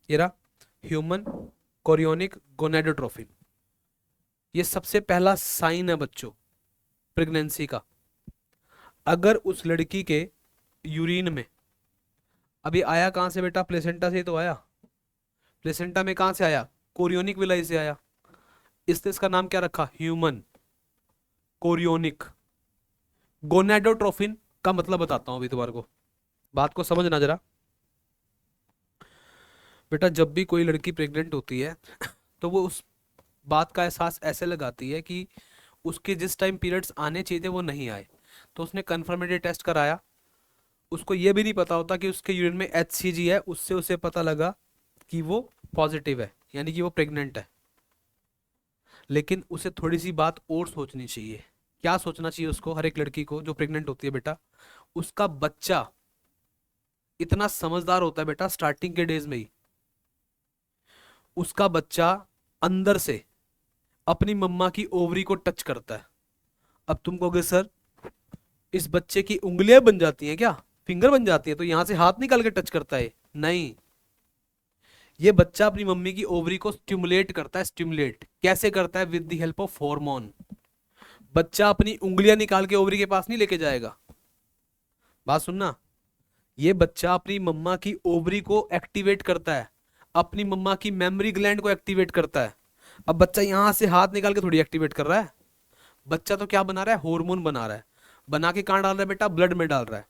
ये रहा ह्यूमन कोरियोनिक गोनेडोट्रोफिन, ये सबसे पहला साइन है बच्चों प्रेगनेंसी का। अगर उस लड़की के यूरिन में, अभी आया कहाँ से बेटा? प्लेसेंटा से ही तो आया। प्लेसेंटा में कहाँ से आया? कोरियोनिक विलाई से आया। इसने इसका नाम क्या रखा? Human chorionic gonadotrophin. का मतलब बताता हूं अभी तुम्हारे को, बात को समझना जरा। बेटा जब भी कोई लड़की प्रेग्नेंट होती है तो वो उस बात का एहसास ऐसे लगाती है कि उसके जिस टाइम पीरियड्स आने चाहिए थे वो नहीं आए। तो उसने कंफर्मेटरी टेस्ट कराया। उसको ये भी नहीं पता होता कि उसके यूरिन में HCG है। उससे उसे पता लगा कि वो पॉजिटिव है, यानी कि वो प्रेग्नेंट है। लेकिन उसे थोड़ी सी बात और सोचनी चाहिए। क्या सोचना चाहिए उसको? हर एक लड़की को जो प्रेग्नेंट होती है बेटा, उसका बच्चा इतना समझदार होता है बेटा स्टार्टिंग के डेज में ही। उसका बच्चा अंदर से अपनी मम्मा की ओवरी को टच करता है। अब तुम कहोगे सर इस बच्चे की उंगलियां बन जाती हैं क्या, फिंगर बन जाती है तो यहां से हाथ निकाल के टच करता है? नहीं, ये बच्चा अपनी मम्मी की ओवरी को स्टिमुलेट करता है। स्टिमुलेट कैसे करता है? With the help of hormone. बच्चा अपनी उंगलियां निकाल के ओवरी के पास नहीं लेके जाएगा। बात सुनना, ये बच्चा अपनी मम्मा की ओवरी को एक्टिवेट करता है, अपनी मम्मा की मेमोरी ग्लैंड को एक्टिवेट करता है। अब बच्चा यहां से हाथ निकाल के थोड़ी एक्टिवेट कर रहा है। बच्चा तो क्या बना रहा है? हार्मोन बना रहा है। बना के कहां डाल रहा है बेटा? ब्लड में डाल रहा है।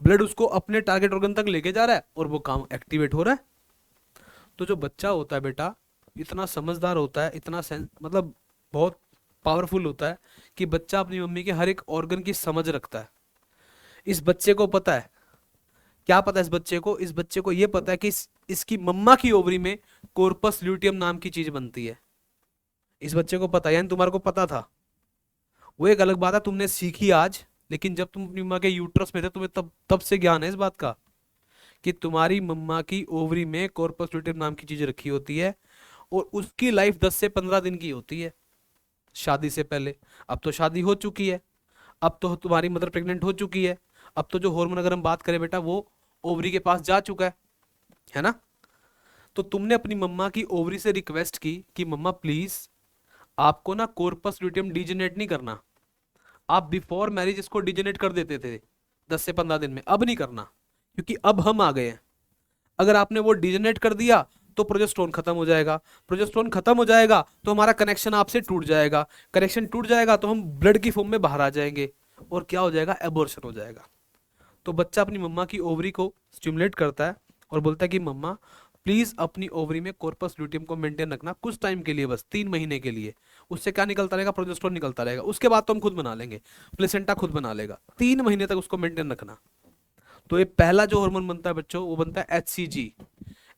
ब्लड उसको अपने टारगेट ऑर्गन तक लेके जा रहा है और वो काम एक्टिवेट हो रहा है। तो जो बच्चा होता है बेटा इतना समझदार होता है, इतना मतलब बहुत पावरफुल होता है कि बच्चा अपनी मम्मी के हर एक ऑर्गन की समझ रखता है। इस बच्चे को पता है, क्या पता है इस बच्चे को? इस बच्चे को यह पता है कि इसकी मम्मा की ओवरी में कॉर्पस ल्यूटियम नाम की चीज बनती है। इस बच्चे को पता है, यानी तुम्हारे को पता था। वो एक अलग बात है तुमने सीखी आज, लेकिन जब तुम अपनी मम्मा के यूट्रस में थे तुम्हें तब तब से ज्ञान है इस बात का कि तुम्हारी मम्मा की ओवरी में कॉर्पस ल्यूटियम नाम की चीज रखी होती है और उसकी लाइफ 10 से 15 दिन की होती है शादी से पहले। अब तो शादी हो चुकी है, अब तो तुम्हारी मदर प्रेग्नेंट हो चुकी है। अब तो जो हार्मोन अगर हम बात करें बेटा वो ओवरी के पास जा चुका है ना? तो तुमने अपनी मम्मा की ओवरी से रिक्वेस्ट की कि मम्मा प्लीज आपको ना कॉर्पस ल्यूटियम डिजेनेट नहीं करना। आप बिफोर मैरिज इसको डिजेनेट कर देते थे 10 से 15 दिन में, अब नहीं करना क्योंकि अब हम आ गए हैं। अगर आपने वो डिजेनेट कर दिया तो प्रोजेस्टेरोन खत्म हो जाएगा। प्रोजेस्टेरोन खत्म हो जाएगा तो हमारा कनेक्शन आपसे टूट जाएगा। कनेक्शन टूट जाएगा तो हम ब्लड की फॉर्म में बाहर आ जाएंगे और क्या हो जाएगा? एबॉर्शन हो जाएगा। तो बच्चा अपनी मम्मा की ओवरी को स्टिमुलेट करता है और बोलता है कि मम्मा प्लीज अपनी ओवरी में कॉर्पस ल्यूटियम को मेंटेन रखना कुछ टाइम के लिए, बस 3 महीने के लिए। उससे क्या निकलता रहेगा? प्रोजेस्टेरोन निकलता रहेगा। उसके बाद तो हम खुद बना लेंगे, प्लेसेंटा खुद बना लेगा। 3 महीने तक उसको मेंटेन रखना। तो ये पहला जो हार्मोन बनता है बच्चों वो बनता है HCG।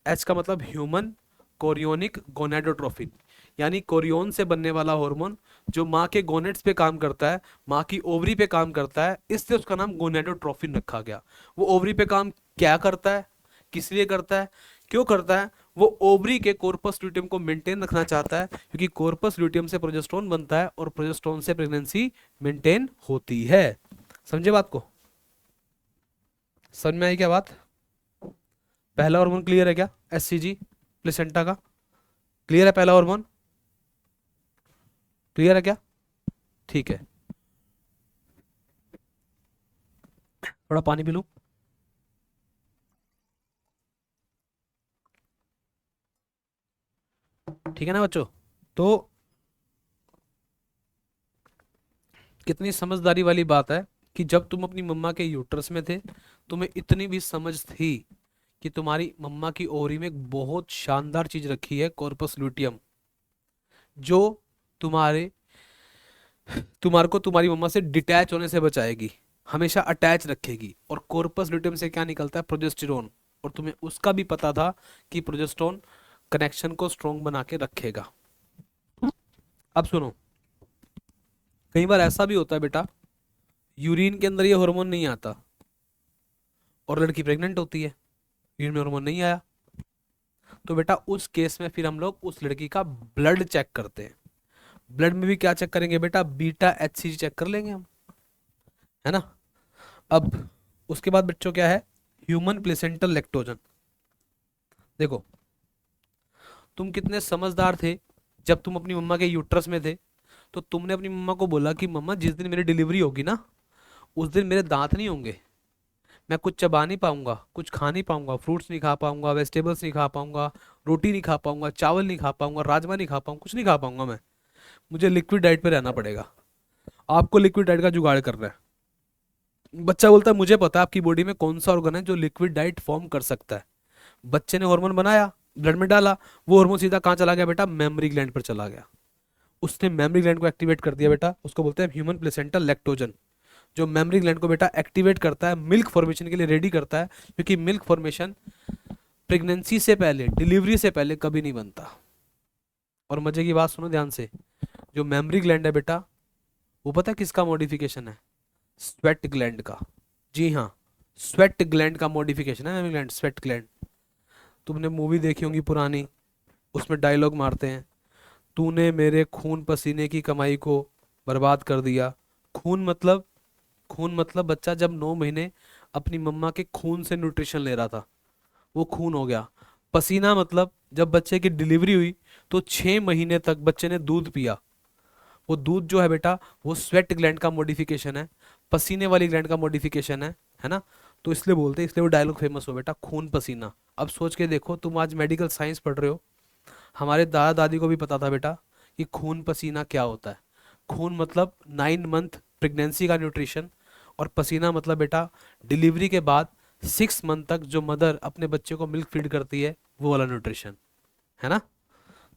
एच का मतलब ह्यूमन कोरियोनिक गोनेडोट्रोफिन, यानी कोरियोन से बनने वाला हार्मोन जो माँ के गोनेट्स पे काम करता है, माँ की ओवरी पे काम करता है, इसलिए उसका नाम गोनेडोट्रोफिन रखा गया। वो ओवरी पे काम क्या करता है, किस लिए करता है, क्यों करता है? वो ओवरी के कॉर्पस ल्यूटियम को मेंटेन रखना चाहता है क्योंकि कॉर्पस ल्यूटियम से प्रोजेस्टेरोन बनता है और प्रोजेस्टेरोन से प्रेगनेंसी मेंटेन होती है। समझे बात को? समझ में आई क्या बात? पहला हार्मोन क्लियर है क्या? HCG प्लेसेंटा का क्लियर है? पहला हार्मोन क्लियर है क्या? ठीक है, थोड़ा पानी पी लूं। ठीक है ना बच्चों? तो कितनी समझदारी वाली बात है कि जब तुम अपनी मम्मा के यूट्रस में थे तुम्हें इतनी भी समझ थी कि तुम्हारी मम्मा की ओवरी में एक बहुत शानदार चीज रखी है कॉर्पस लूटियम, जो तुम्हारे तुम्हारे को तुम्हारी मम्मा से डिटैच होने से बचाएगी, हमेशा अटैच रखेगी। और कॉर्पस ल्यूटियम से क्या निकलता है? प्रोजेस्टेरोन। और तुम्हें उसका भी पता था कि प्रोजेस्टेरोन कनेक्शन को स्ट्रॉन्ग बना के रखेगा। अब सुनो, कई बार ऐसा भी होता है बेटा, यूरिन के अंदर ये हार्मोन नहीं आता और लड़की प्रेग्नेंट होती है, यूरिन में हार्मोन नहीं आया, तो बेटा उस केस में फिर हम लोग उस लड़की का ब्लड चेक करते हैं। ब्लड में भी क्या चेक करेंगे बेटा? बीटा HCG चेक कर लेंगे हम, है ना। अब उसके बाद बच्चों क्या है? Human placental lactogen. देखो, तुम कितने समझदार थे, जब तुम अपनी मम्मा के यूट्रस में थे तो तुमने अपनी मम्मा को बोला कि मम्मा जिस दिन मेरी डिलीवरी होगी ना, उस दिन मेरे दांत नहीं होंगे, मैं कुछ चबा नहीं पाऊंगा, कुछ खा नहीं पाऊंगा, फ्रूट्स नहीं खा पाऊंगा, वेजिटेबल्स नहीं खा पाऊंगा, रोटी नहीं खा पाऊंगा, चावल नहीं खा पाऊंगा, राजमा नहीं खा पाऊंगा, कुछ नहीं खा पाऊंगा मैं, मुझे लिक्विड डाइट पे रहना पड़ेगा। आपको लिक्विड डाइट का जुगाड़ करना है। बच्चा बोलता है मुझे पता है आपकी बॉडी में कौन सा ऑर्गन है जो लिक्विड डाइट फॉर्म कर सकता है। बच्चे ने हार्मोन बनाया, ब्लड में डाला, वो हार्मोन सीधा कहाँ चला गया बेटा? मेमोरी ग्लैंड पर चला गया। उसने मेमोरी ग्लैंड को एक्टिवेट कर दिया बेटा, उसको बोलते हैं ह्यूमन प्लेसेंटल लैक्टोजन, जो मेमोरी ग्लैंड को बेटा एक्टिवेट करता है, मिल्क फॉर्मेशन के लिए रेडी करता है, क्योंकि मिल्क फॉर्मेशन प्रेगनेंसी से पहले, डिलीवरी से पहले कभी नहीं बनता। और मजे की बात सुनो ध्यान से, जो मेमोरी ग्लैंड है बेटा, वो पता है किसका मॉडिफिकेशन है? स्वेट ग्लैंड का। जी हाँ, स्वेट ग्लैंड का मॉडिफिकेशन है मेमोरी ग्लैंड, स्वेट ग्लैंड। तुमने मूवी देखी होंगी पुरानी, उसमें डायलॉग मारते हैं, तूने मेरे खून पसीने की कमाई को बर्बाद कर दिया। खून मतलब, खून मतलब बच्चा जब 9 महीने अपनी मम्मा के खून से न्यूट्रिशन ले रहा था, वो खून हो गया। पसीना मतलब जब बच्चे की डिलीवरी हुई तो 6 महीने तक बच्चे ने दूध पिया, वो दूध जो है बेटा वो स्वेट ग्लैंड का मॉडिफिकेशन है, पसीने वाली ग्लैंड का मॉडिफिकेशन है ना। तो इसलिए बोलते हैं, इसलिए वो डायलॉग फेमस हो बेटा, खून पसीना। अब सोच के देखो, तुम आज मेडिकल साइंस पढ़ रहे हो, हमारे दादा दादी को भी पता था बेटा कि खून पसीना क्या होता है। खून मतलब 9 मंथ प्रेगनेंसी का न्यूट्रिशन, और पसीना मतलब बेटा डिलीवरी के बाद 6 मंथ तक जो मदर अपने बच्चे को मिल्क फीड करती है, वो वाला न्यूट्रिशन, है ना।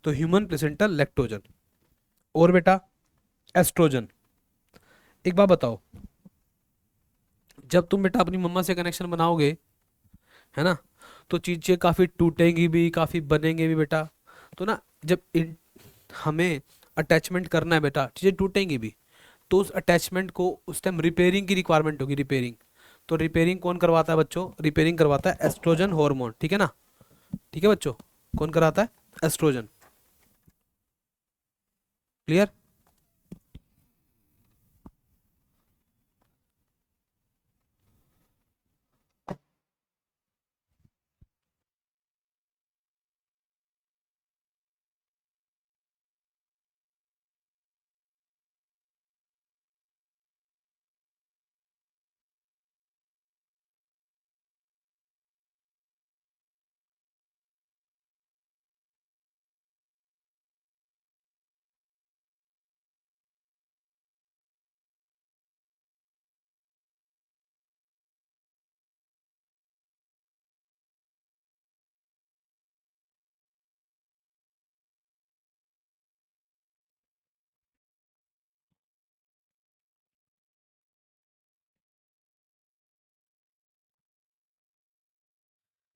तो ह्यूमन प्लेसेंटल लैक्टोजन। और बेटा एस्ट्रोजन। एक बात बताओ, जब तुम बेटा अपनी मम्मा से कनेक्शन बनाओगे, है ना, तो चीजें काफी टूटेंगी भी, काफी बनेंगे भी बेटा। तो ना, जब हमें अटैचमेंट करना है बेटा, चीजें टूटेंगी भी, तो उस अटैचमेंट को उस टाइम रिपेयरिंग की रिक्वायरमेंट होगी, रिपेयरिंग। तो रिपेयरिंग कौन करवाता है बच्चों? रिपेयरिंग करवाता है एस्ट्रोजन हार्मोन, ठीक है ना। ठीक है बच्चों, कौन कराता है? एस्ट्रोजन। क्लियर?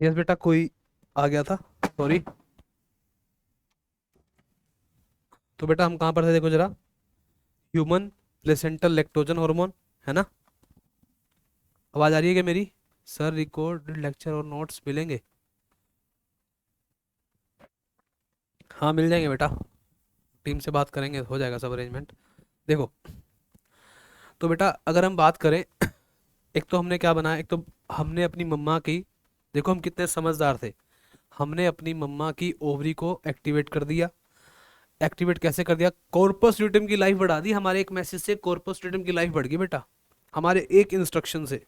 यस बेटा, कोई आ गया था, सॉरी। तो बेटा हम कहाँ पर थे, देखो जरा, ह्यूमन प्लेसेंटल लैक्टोजन हार्मोन, है ना। आवाज आ रही है क्या मेरी? सर रिकॉर्ड लेक्चर और नोट्स मिलेंगे? हाँ मिल जाएंगे बेटा, टीम से बात करेंगे, हो जाएगा सब अरेंजमेंट। देखो, तो बेटा अगर हम बात करें, एक तो हमने क्या बनाया, एक तो हमने अपनी मम्मा की, देखो हम कितने समझदार थे, हमने अपनी मम्मा की ओवरी को एक्टिवेट कर दिया। एक्टिवेट कैसे कर दिया? कॉर्पस ल्यूटियम की लाइफ बढ़ा दी, हमारे एक मैसेज से कॉर्पस ल्यूटियम की लाइफ बढ़ गई बेटा, हमारे एक इंस्ट्रक्शन से।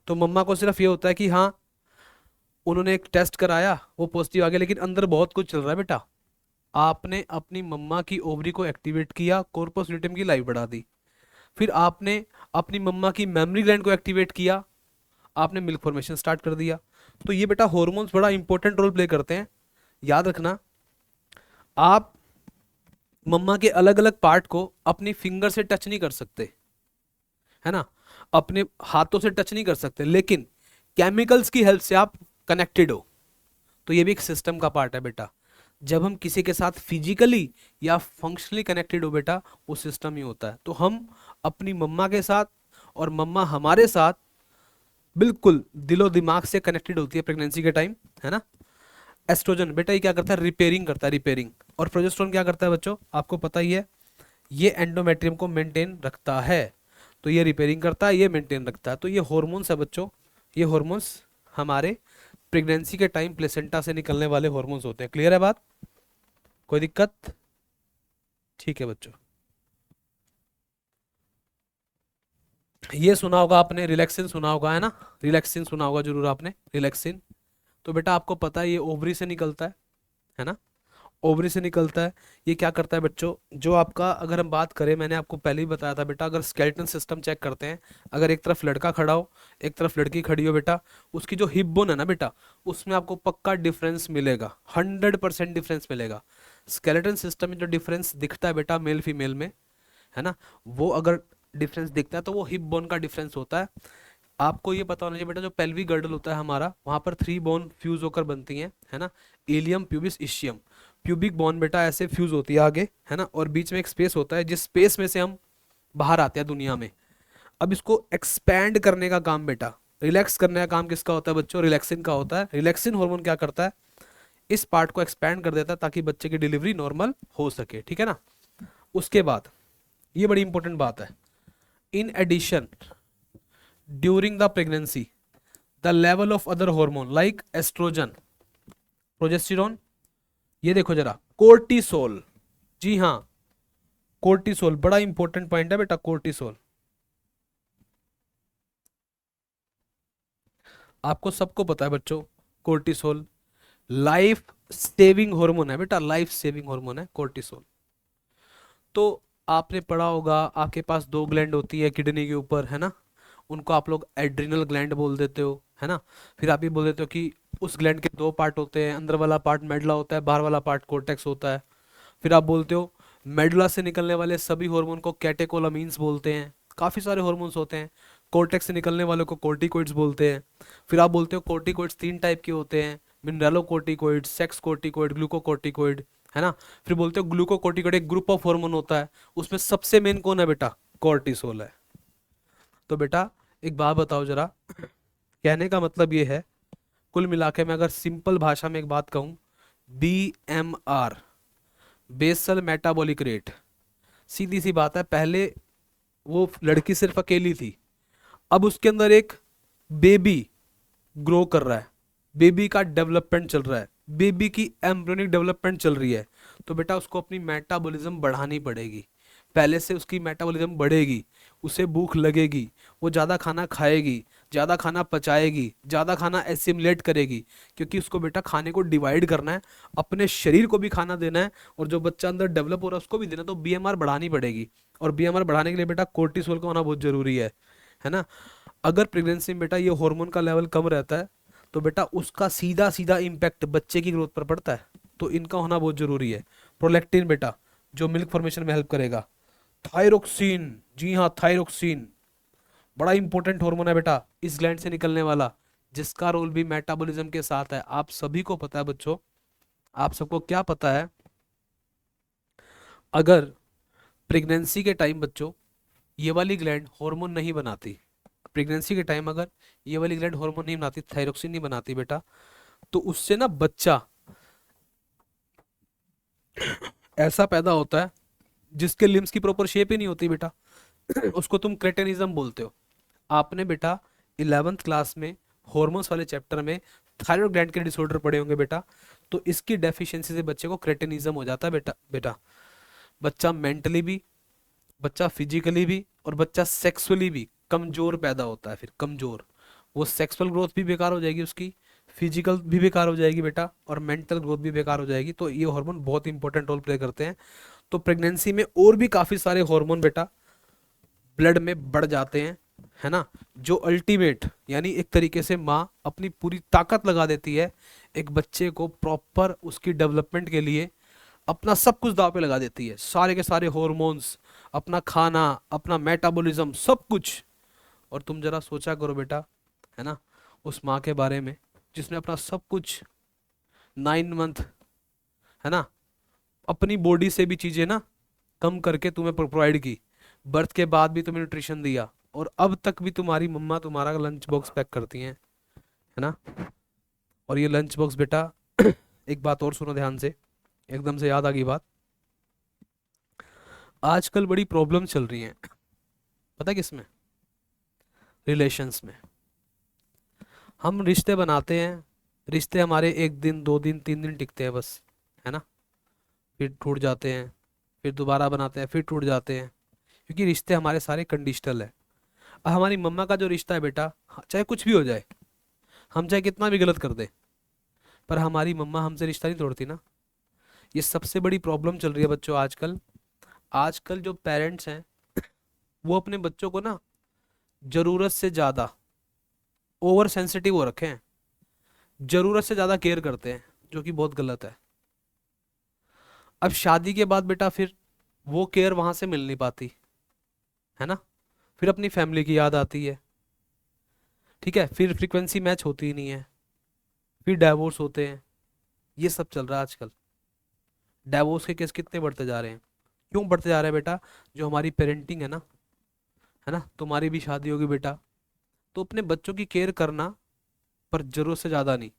तो मम्मा को सिर्फ ये होता है कि हाँ, उन्होंने एक टेस्ट कराया, वो पॉजिटिव आ गया, लेकिन अंदर बहुत कुछ चल रहा है बेटा। आपने अपनी मम्मा की ओवरी को एक्टिवेट किया, कॉर्पस ल्यूटियम की लाइफ बढ़ा दी। फिर आपने अपनी मम्मा की मेमोरी ग्लैंड को एक्टिवेट किया, आपने मिल्क फॉर्मेशन स्टार्ट कर दिया। तो ये बेटा हॉर्मोन्स बड़ा इंपॉर्टेंट रोल प्ले करते हैं, याद रखना। आप मम्मा के अलग अलग पार्ट को अपनी फिंगर से टच नहीं कर सकते, है ना, अपने हाथों से टच नहीं कर सकते, लेकिन केमिकल्स की हेल्प से आप कनेक्टेड हो। तो ये भी एक सिस्टम का पार्ट है बेटा। जब हम किसी के साथ फिजिकली या फंक्शनली कनेक्टेड हो बेटा, वो सिस्टम ही होता है। तो हम अपनी मम्मा के साथ और मम्मा हमारे साथ बिल्कुल दिलो दिमाग से कनेक्टेड होती है प्रेगनेंसी के टाइम, है ना। एस्ट्रोजन बेटा ये क्या करता है, रिपेयरिंग करता है, रिपेयरिंग। और प्रोजेस्टेरोन क्या करता है बच्चों, आपको पता ही है, ये एंडोमेट्रियम को मेंटेन रखता है। तो ये रिपेयरिंग करता है, ये मेंटेन रखता है। तो ये हॉर्मोन्स है बच्चों, ये हॉर्मोन्स हमारे प्रेगनेंसी के टाइम प्लेसेंटा से निकलने वाले हॉर्मोन्स होते हैं। क्लियर है बात, कोई दिक्कत? ठीक है बच्चों। ये सुना होगा आपने, रिलैक्सिन सुना होगा, है ना, रिलैक्सिन सुना होगा जरूर आपने, रिलैक्सिन। तो बेटा आपको पता है ये ओवरी से निकलता है ना, ओवरी से निकलता है। ये क्या करता है बच्चों, जो आपका, अगर हम बात करें, मैंने आपको पहले ही बताया था बेटा, अगर स्केलेटन सिस्टम चेक करते हैं, अगर एक तरफ लड़का खड़ा हो, एक तरफ लड़की खड़ी हो बेटा, उसकी जो हिप बोन है ना बेटा, उसमें आपको पक्का डिफरेंस मिलेगा, 100% डिफरेंस मिलेगा। स्केलेटन सिस्टम में जो डिफरेंस दिखता है बेटा मेल फीमेल में, है ना, वो अगर डिफरेंस दिखता है तो वो हिप बोन का डिफरेंस होता है। आपको ये पता होना चाहिए बेटा, जो पेल्विक गर्डल होता है हमारा, वहां पर 3 बोन फ्यूज होकर बनती हैं, है ना, ilium, pubis, ischium. Pubic bone बेटा ऐसे फ्यूज होती है आगे, है ना, और बीच में एक स्पेस होता है, जिस स्पेस में से हम बाहर आते हैं दुनिया में। अब इसको एक्सपैंड करने का काम बेटा, रिलैक्स करने का काम किसका होता है बच्चों, रिलैक्सिन का होता है। रिलैक्सिन हार्मोन क्या करता है, इस पार्ट को एक्सपैंड कर देता है ताकि बच्चे की डिलीवरी नॉर्मल हो सके, ठीक है ना। उसके बाद ये बड़ी इंपॉर्टेंट बात है, in addition during the pregnancy the level of other hormone like oestrogen, progesterone, ये देखो जरा, कोर्टिसोल, जी हाँ, कोर्टिसोल बड़ा इंपॉर्टेंट पॉइंट है बेटा, कोर्टिसोल। आपको सबको पता है बच्चों, कोर्टिसोल लाइफ सेविंग हार्मोन है बेटा, लाइफ सेविंग हार्मोन है कोर्टिसोल। तो आपने पढ़ा होगा, आपके पास 2 ग्लैंड होती है किडनी के ऊपर, है ना, उनको आप लोग एड्रिनल ग्लैंड बोल देते हो, है ना। फिर आप ये बोल देते हो कि उस ग्लैंड के 2 पार्ट होते हैं, अंदर वाला पार्ट मेडुला होता है, बाहर वाला पार्ट कोर्टेक्स होता है। फिर आप बोलते हो मेडुला से निकलने वाले सभी हार्मोन को कैटेकोलामीन्स बोलते हैं। काफ़ी सारे हार्मोन्स होते हैं, कोर्टेक्स से निकलने वालों को कोर्टिकोइड्स बोलते हैं। फिर आप बोलते हो कोर्टिकोइड्स 3 टाइप के होते हैं, मिनरलोकोर्टिकोइड, सेक्स कोर्टिकोइड, ग्लूकोकोर्टिकोइड, है ना। फिर बोलते हो ग्लूकोकोर्टिकोइड एक ग्रुप ऑफ हार्मोन होता है, उसमें सबसे मेन कौन है बेटा, कोर्टिसोल है। तो बेटा एक बात बताओ जरा, कहने का मतलब ये है, कुल मिला के मैं अगर सिंपल भाषा में एक बात कहूँ, BMR, बेसल मेटाबॉलिक रेट, सीधी सी बात है, पहले वो लड़की सिर्फ अकेली थी, अब उसके अंदर एक बेबी ग्रो कर रहा है, बेबी का डेवलपमेंट चल रहा है, बेबी की एम्ब्रियोनिक डेवलपमेंट चल रही है। तो बेटा उसको अपनी मेटाबॉलिज्म बढ़ानी पड़ेगी, पहले से उसकी मेटाबॉलिज्म बढ़ेगी, उसे भूख लगेगी, वो ज़्यादा खाना खाएगी, ज़्यादा खाना पचाएगी, ज़्यादा खाना एसिमुलेट करेगी, क्योंकि उसको बेटा खाने को डिवाइड करना है, अपने शरीर को भी खाना देना है, और जो बच्चा अंदर डेवलप हो रहा है उसको भी देना है। तो BMR बढ़ानी पड़ेगी, और BMR बढ़ाने के लिए बेटा कोर्टिसोल का होना बहुत जरूरी है ना। अगर प्रेगनेंसी में बेटा ये हार्मोन का लेवल कम रहता है, तो बेटा उसका सीधा सीधा इम्पैक्ट बच्चे की ग्रोथ पर पड़ता है, तो इनका होना बहुत जरूरी है। प्रोलैक्टिन बेटा जो मिल्क फॉर्मेशन में हेल्प करेगा, थायरोक्सिन, जी हाँ थायरोक्सिन बड़ा इंपॉर्टेंट हार्मोन है बेटा, इस ग्लैंड से निकलने वाला, जिसका रोल भी मेटाबॉलिज्म के साथ है। आप सभी को पता है बच्चों, आप सबको क्या पता है, अगर प्रेगनेंसी के टाइम बच्चों ये वाली ग्लैंड हार्मोन नहीं बनाती, प्रेगनेंसी के टाइम अगर ये वाली ग्लैंड हार्मोन नहीं बनाती, थायरोक्सिन नहीं बनाती बेटा, तो उससे ना बच्चा ऐसा पैदा होता है जिसके लिम्स की प्रॉपर शेप ही नहीं होती बेटा, उसको तुम क्रेटेनिज्म बोलते हो। आपने बेटा 11th क्लास में हॉर्मोन्स वाले चैप्टर में थायराइड ग्लैंड के डिसऑर्डर पढ़े होंगे बेटा, तो इसकी डेफिशिएंसी से बच्चे को क्रेटेनिज्म हो जाता है बेटा। बेटा बच्चा मेंटली भी, बच्चा फिजिकली भी, और बच्चा सेक्सुअली भी कमजोर पैदा होता है, फिर कमजोर, वो सेक्सुअल ग्रोथ भी बेकार हो जाएगी उसकी, फिजिकल भी बेकार हो जाएगी बेटा, और मेंटल ग्रोथ भी बेकार हो जाएगी। तो ये हार्मोन बहुत इंपॉर्टेंट रोल प्ले करते हैं। तो प्रेगनेंसी में और भी काफी सारे हार्मोन बेटा ब्लड में बढ़ जाते हैं, है ना, जो अल्टीमेट यानी एक तरीके से माँ अपनी पूरी ताकत लगा देती है एक बच्चे को प्रॉपर उसकी डेवलपमेंट के लिए अपना सब कुछ दाव पे लगा देती है, सारे के सारे हॉर्मोन्स, अपना खाना, अपना मेटाबॉलिज्म, सब कुछ। और तुम जरा सोचा करो बेटा, है ना, उस माँ के बारे में जिसने अपना सब कुछ 9 मंथ, है ना, अपनी बॉडी से भी चीजें ना कम करके तुम्हें प्रोवाइड की, बर्थ के बाद भी तुम्हें न्यूट्रिशन दिया, और अब तक भी तुम्हारी मम्मा तुम्हारा लंच बॉक्स पैक करती हैं, है ना। और ये लंच बॉक्स बेटा एक बात और सुनो ध्यान से, एकदम से याद आ गई बात, आजकल बड़ी प्रॉब्लम चल रही है, पता है किसमें? रिलेशंस में। हम रिश्ते बनाते हैं, रिश्ते हमारे 1 दिन 2 दिन 3 दिन टिकते हैं बस, है ना, फिर टूट जाते हैं, फिर दोबारा बनाते हैं, फिर टूट जाते हैं, क्योंकि रिश्ते हमारे सारे कंडीशनल है। अब हमारी मम्मा का जो रिश्ता है बेटा, चाहे कुछ भी हो जाए, हम चाहे कितना भी गलत कर दे, पर हमारी मम्मा हमसे रिश्ता नहीं तोड़ती ना। ये सबसे बड़ी प्रॉब्लम चल रही है बच्चों आजकल। आजकल जो पेरेंट्स हैं वो अपने बच्चों को ना जरूरत से ज्यादा ओवर सेंसिटिव हो रखे हैं, जरूरत से ज्यादा केयर करते हैं, जो कि बहुत गलत है। अब शादी के बाद बेटा फिर वो केयर वहां से मिल नहीं पाती, है ना, फिर अपनी फैमिली की याद आती है, ठीक है, फिर फ्रीक्वेंसी मैच होती ही नहीं है, फिर डाइवोर्स होते हैं। ये सब चल रहा है आजकल। डाइवोर्स के केस कितने बढ़ते जा रहे हैं? क्यों बढ़ते जा रहे हैं बेटा? जो हमारी पेरेंटिंग है ना, तुम्हारी भी शादी होगी बेटा, तो अपने बच्चों की केयर करना, पर जरूरत से ज्यादा नहीं।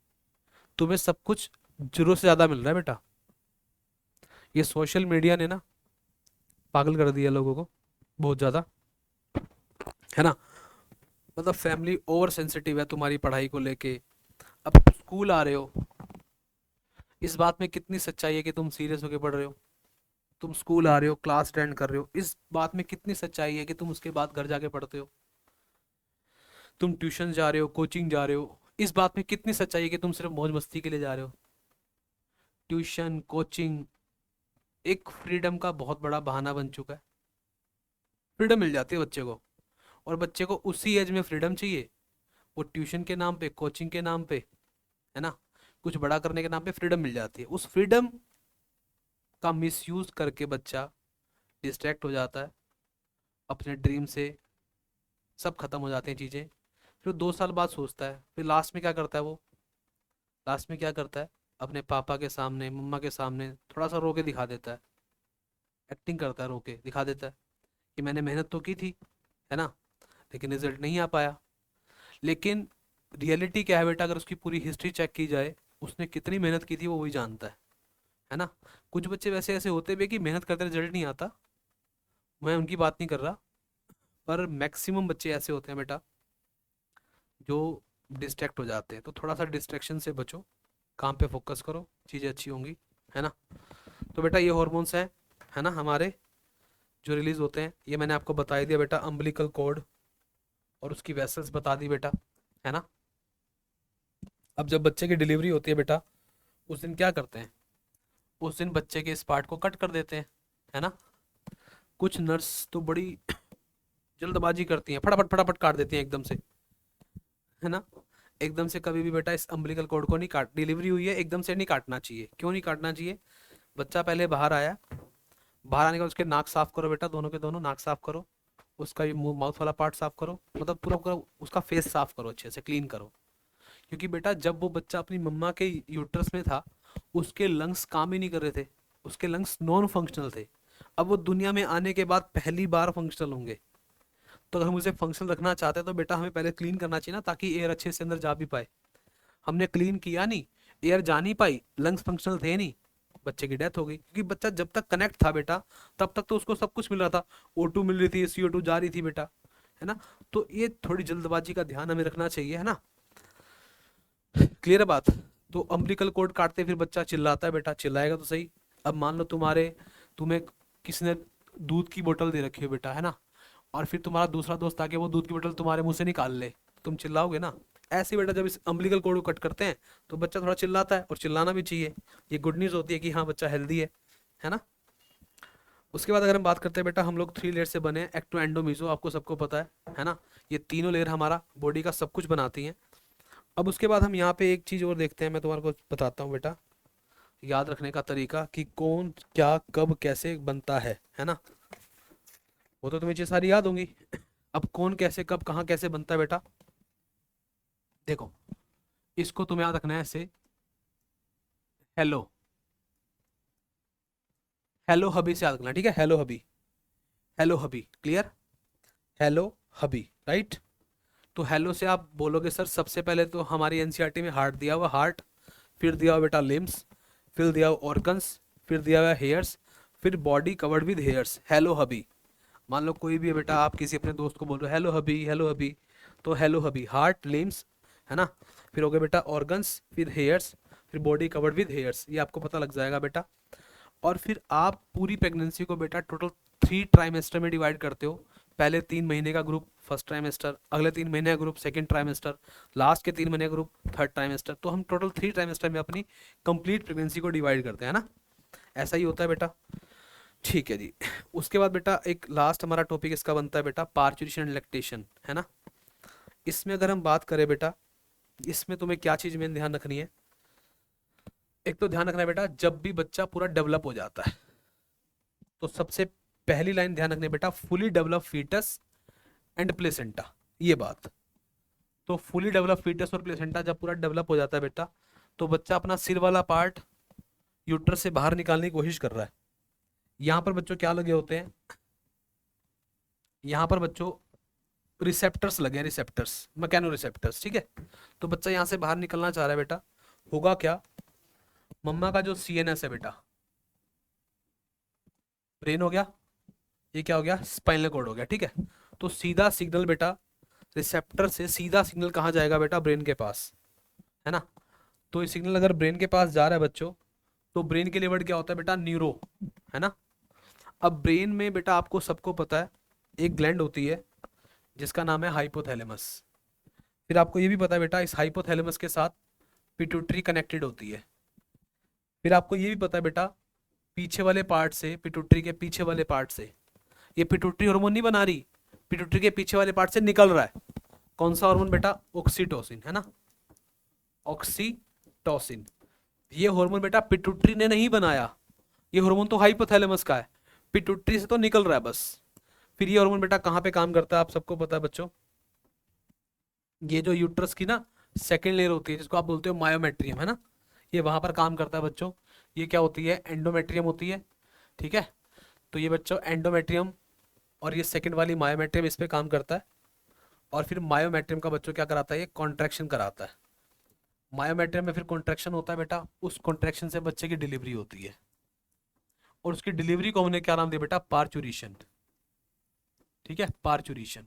तुम्हें सब कुछ जरूरत से ज्यादा मिल रहा है बेटा। ये सोशल मीडिया ने ना पागल कर दिया लोगों को बहुत ज्यादा, है ना। मतलब फैमिली ओवर सेंसिटिव है तुम्हारी पढ़ाई को लेके। अब तुम स्कूल आ रहे हो, इस बात में कितनी सच्चाई है कि तुम सीरियस होके पढ़ रहे हो? तुम स्कूल आ रहे हो, क्लास अटेंड कर रहे हो, इस बात में कितनी सच्चाई है कि तुम उसके बाद घर जाके पढ़ते हो? तुम ट्यूशन जा रहे हो, कोचिंग जा रहे हो, इस बात में कितनी सच्चाई है कि तुम सिर्फ मौज मस्ती के लिए जा रहे हो? ट्यूशन कोचिंग एक फ्रीडम का बहुत बड़ा बहाना बन चुका है। फ्रीडम मिल जाती है बच्चे को, और बच्चे को उसी एज में फ्रीडम चाहिए, वो ट्यूशन के नाम पे, कोचिंग के नाम पे, है ना, कुछ बड़ा करने के नाम पे फ्रीडम मिल जाती है। उस फ्रीडम का मिसयूज करके बच्चा डिस्ट्रैक्ट हो जाता है अपने ड्रीम से, सब खत्म हो जाती हैं चीज़ें। फिर 2 साल बाद सोचता है, फिर लास्ट में क्या करता है वो? लास्ट में क्या करता है? अपने पापा के सामने, मम्मा के सामने थोड़ा सा रो के दिखा देता है, एक्टिंग करता है, रो के दिखा देता है कि मैंने मेहनत तो की थी, है ना, लेकिन रिजल्ट नहीं आ पाया। लेकिन रियलिटी क्या है बेटा? अगर उसकी पूरी हिस्ट्री चेक की जाए, उसने कितनी मेहनत की थी वो वही जानता है ना। कुछ बच्चे वैसे ऐसे होते भी कि मेहनत करते रिजल्ट नहीं आता, मैं उनकी बात नहीं कर रहा, पर मैक्सिमम बच्चे ऐसे होते हैं बेटा जो डिस्ट्रैक्ट हो जाते हैं। तो थोड़ा सा डिस्ट्रैक्शन से बचो, काम पे फोकस करो, चीज़ें अच्छी होंगी, है ना। तो बेटा ये हॉर्मोन्स हैं, है ना, हमारे जो रिलीज होते हैं, ये मैंने आपको बता ही दिया बेटा, अम्बिलिकल कॉर्ड और उसकी वेसल्स बता दी बेटा, है ना। अब जब बच्चे की डिलीवरी होती है बेटा, उस दिन क्या करते हैं? उस दिन बच्चे के इस पार्ट को कट कर देते हैं, है ना। कुछ नर्स तो बड़ी जल्दबाजी करती हैं, फटाफट फटाफट काट देती हैं एकदम से, है ना। एकदम से कभी भी बेटा इस अम्बिलिकल कॉर्ड को नहीं काट, डिलीवरी हुई है एकदम से नहीं काटना चाहिए। क्यों नहीं काटना चाहिए? बच्चा पहले बाहर आया, बाहर आने के बाद उसके नाक साफ करो बेटा, दोनों के दोनों नाक साफ करो, उसका ये मुंह माउथ वाला पार्ट साफ करो, मतलब पूरा पूरा उसका फेस साफ करो, अच्छे से क्लीन करो। क्योंकि बेटा जब वो बच्चा अपनी मम्मा के यूट्रस में था, उसके लंग्स काम ही नहीं कर रहे थे, उसके लंग्स नॉन फंक्शनल थे। अब वो दुनिया में आने के बाद पहली बार फंक्शनल होंगे। तो अगर हम उसे फंक्शनल रखना चाहते हैं तो बेटा हमें पहले क्लीन करना चाहिए ना, ताकि एयर अच्छे से अंदर जा भी पाए। हमने क्लीन किया नहीं, एयर जा नहीं पाई, लंग्स फंक्शनल थे नहीं, बच्चे की डेथ हो गई। क्योंकि बच्चा जब तक कनेक्ट था बेटा, तब तक तो उसको सब कुछ मिल रहा था, O2 मिल रही थी, CO2 जा रही थी बेटा, है ना। तो ये थोड़ी जल्दबाजी का ध्यान हमें रखना चाहिए, है ना। क्लियर है बात? तो अम्बिलिकल कॉर्ड काटते फिर बच्चा चिल्लाता है बेटा, चिल्लाएगा तो सही। अब मान लो तुम्हें किसी ने दूध की बोतल दे रखी हो बेटा, है ना, और फिर तुम्हारा दूसरा दोस्त आके वो दूध की बोतल तुम्हारे मुंह से निकाल ले, तुम चिल्लाओगे ना। ऐसे ही बेटा जब इस अम्बिलिकल कॉर्ड को कट करते हैं तो बच्चा थोड़ा चिल्लाता है, और चिल्लाना भी चाहिए। ये गुड न्यूज़ होती है कि हाँ बच्चा हेल्दी है ना। उसके बाद अगर हम बात करते हैं बेटा, हम लोग 3 लेयर से बने हैं, एक्टो एंडो मीजो, आपको सबको पता है ना। ये तीनों लेयर हमारा बॉडी का सब कुछ बनाती हैं। अब उसके बाद हम यहाँ पे एक चीज़ और देखते हैं, मैं तुम्हारे को बताता हूँ बेटा। याद रखने का तरीका कि कौन क्या कब कैसे बनता है ना, वो तो तुम्हें चीज़ सारी याद होंगी। अब कौन कैसे कब कहाँ कैसे बनता है बेटा, देखो इसको तुम्हें याद रखना है ऐसे, हेलो, हेलो हबी से याद रखना, ठीक है, हेलो हबी, हेलो हबी, क्लियर, हेलो हबी, राइट। तो हेलो से आप बोलोगे सर सबसे पहले तो हमारी एनसीईआरटी में हार्ट दिया हुआ, हार्ट, फिर दिया हुआ बेटा लिम्स, फिर दिया हुआ ऑर्गन्स, फिर दिया हुआ हेयर्स, फिर body covered with hairs, hello hubby. मान लो कोई भी है बेटा, आप किसी अपने दोस्त को बोल रहे हो हेलो हबी, हेलो हबी, तो हेलो हबी, हार्ट लिम्स, है ना, फिर हो गया बेटा ऑर्गन्स, फिर हेयर्स, फिर बॉडी कवर्ड विद हेयर्स, ये आपको पता लग जाएगा बेटा। और फिर आप पूरी प्रेगनेंसी को बेटा टोटल 3 ट्राइमेस्टर में डिवाइड करते हो। पहले 3 महीने का ग्रुप फर्स्ट ट्राइमेस्टर, अगले 3 महीने का ग्रुप सेकंड ट्राइमेस्टर, लास्ट के 3 महीने का ग्रुप थर्ड ट्राइमेस्टर। तो हम टोटल 3 ट्राइमेस्टर में अपनी कंप्लीट प्रेगनेंसी को डिवाइड करते हैं ना, ऐसा ही होता है बेटा। ठीक है जी। उसके बाद बेटा एक लास्ट हमारा टॉपिक इसका बनता है बेटा पार्चुरेशन एंड लैक्टेशन, है ना। इसमें अगर हम बात करें बेटा, इसमें तुम्हें क्या चीज़ में ध्यान रखनी है, एक तो ध्यान रखना है बेटा जब भी बच्चा पूरा डेवलप हो जाता है, तो सबसे पहली लाइन ध्यान रखनी है बेटा, fully develop foetus and placenta, ये बात। तो फुली डेवलप फीटस और प्लेसेंटा जब पूरा डेवलप हो जाता है बेटा, तो बच्चा अपना सिर वाला पार्ट यूट्रस से बाहर निकालने की कोशिश कर रहा है। यहाँ पर बच्चों क्या लगे होते हैं, यहाँ पर बच्चों रिसेप्टर्स लगे हैं, रिसेप्टर्स, मैकेनो रिसेप्टर्स, ठीक है। तो बच्चा यहाँ से बाहर निकलना चाह रहा है बेटा, होगा क्या, मम्मा का जो सीएनएस है बेटा, ब्रेन हो गया, ये क्या हो गया, स्पाइनल कॉर्ड हो गया, ठीक है। तो सीधा सिग्नल बेटा रिसेप्टर से सीधा सिग्नल कहाँ जाएगा बेटा, ब्रेन के पास, है ना। तो ये सिग्नल अगर ब्रेन के पास जा रहा है बच्चों, तो ब्रेन के लिए वर्ड क्या होता है बेटा, न्यूरो, है ना। अब ब्रेन में बेटा आपको सबको पता है एक ग्लैंड होती है जिसका नाम है हाइपोथैलेमस। फिर आपको ये भी पता है बेटा इस हाइपोथैलेमस के साथ पिट्यूटरी कनेक्टेड होती है। फिर आपको ये भी पता है बेटा पीछे वाले पार्ट से, पिट्यूटरी के पीछे वाले पार्ट से, ये पिट्यूटरी हार्मोन नहीं बना रही, पिट्यूटरी के पीछे वाले पार्ट से निकल रहा है कौन सा हार्मोन बेटा, ऑक्सीटोसिन, है ना, ऑक्सीटोसिन। ये हार्मोन बेटा पिट्यूटरी ने नहीं बनाया, ये हार्मोन तो हाइपोथैलेमस का है, पिट्यूटरी से तो निकल रहा है बस। फिर ये हार्मोन बेटा कहाँ पे काम करता है आप सबको पता है बच्चों, ये जो यूट्रस की ना सेकेंड लेयर होती है जिसको आप बोलते हो मायोमेट्रियम, है ना, ये वहां पर काम करता है बच्चों। ये क्या होती है, एंडोमेट्रियम होती है, ठीक है। तो ये बच्चों एंडोमेट्रियम और ये सेकंड वाली मायोमेट्रियम इस पे काम करता है। और फिर मायोमेट्रियम का बच्चों क्या कराता है, ये कॉन्ट्रैक्शन कराता है। मायोमेट्रियम में फिर कॉन्ट्रैक्शन होता है बेटा, उस कॉन्ट्रैक्शन से बच्चे की डिलीवरी होती है, और उसकी डिलीवरी को हमने क्या नाम दिया बेटा, पार्चुरेशन, ठीक है, पार्चुरेशन,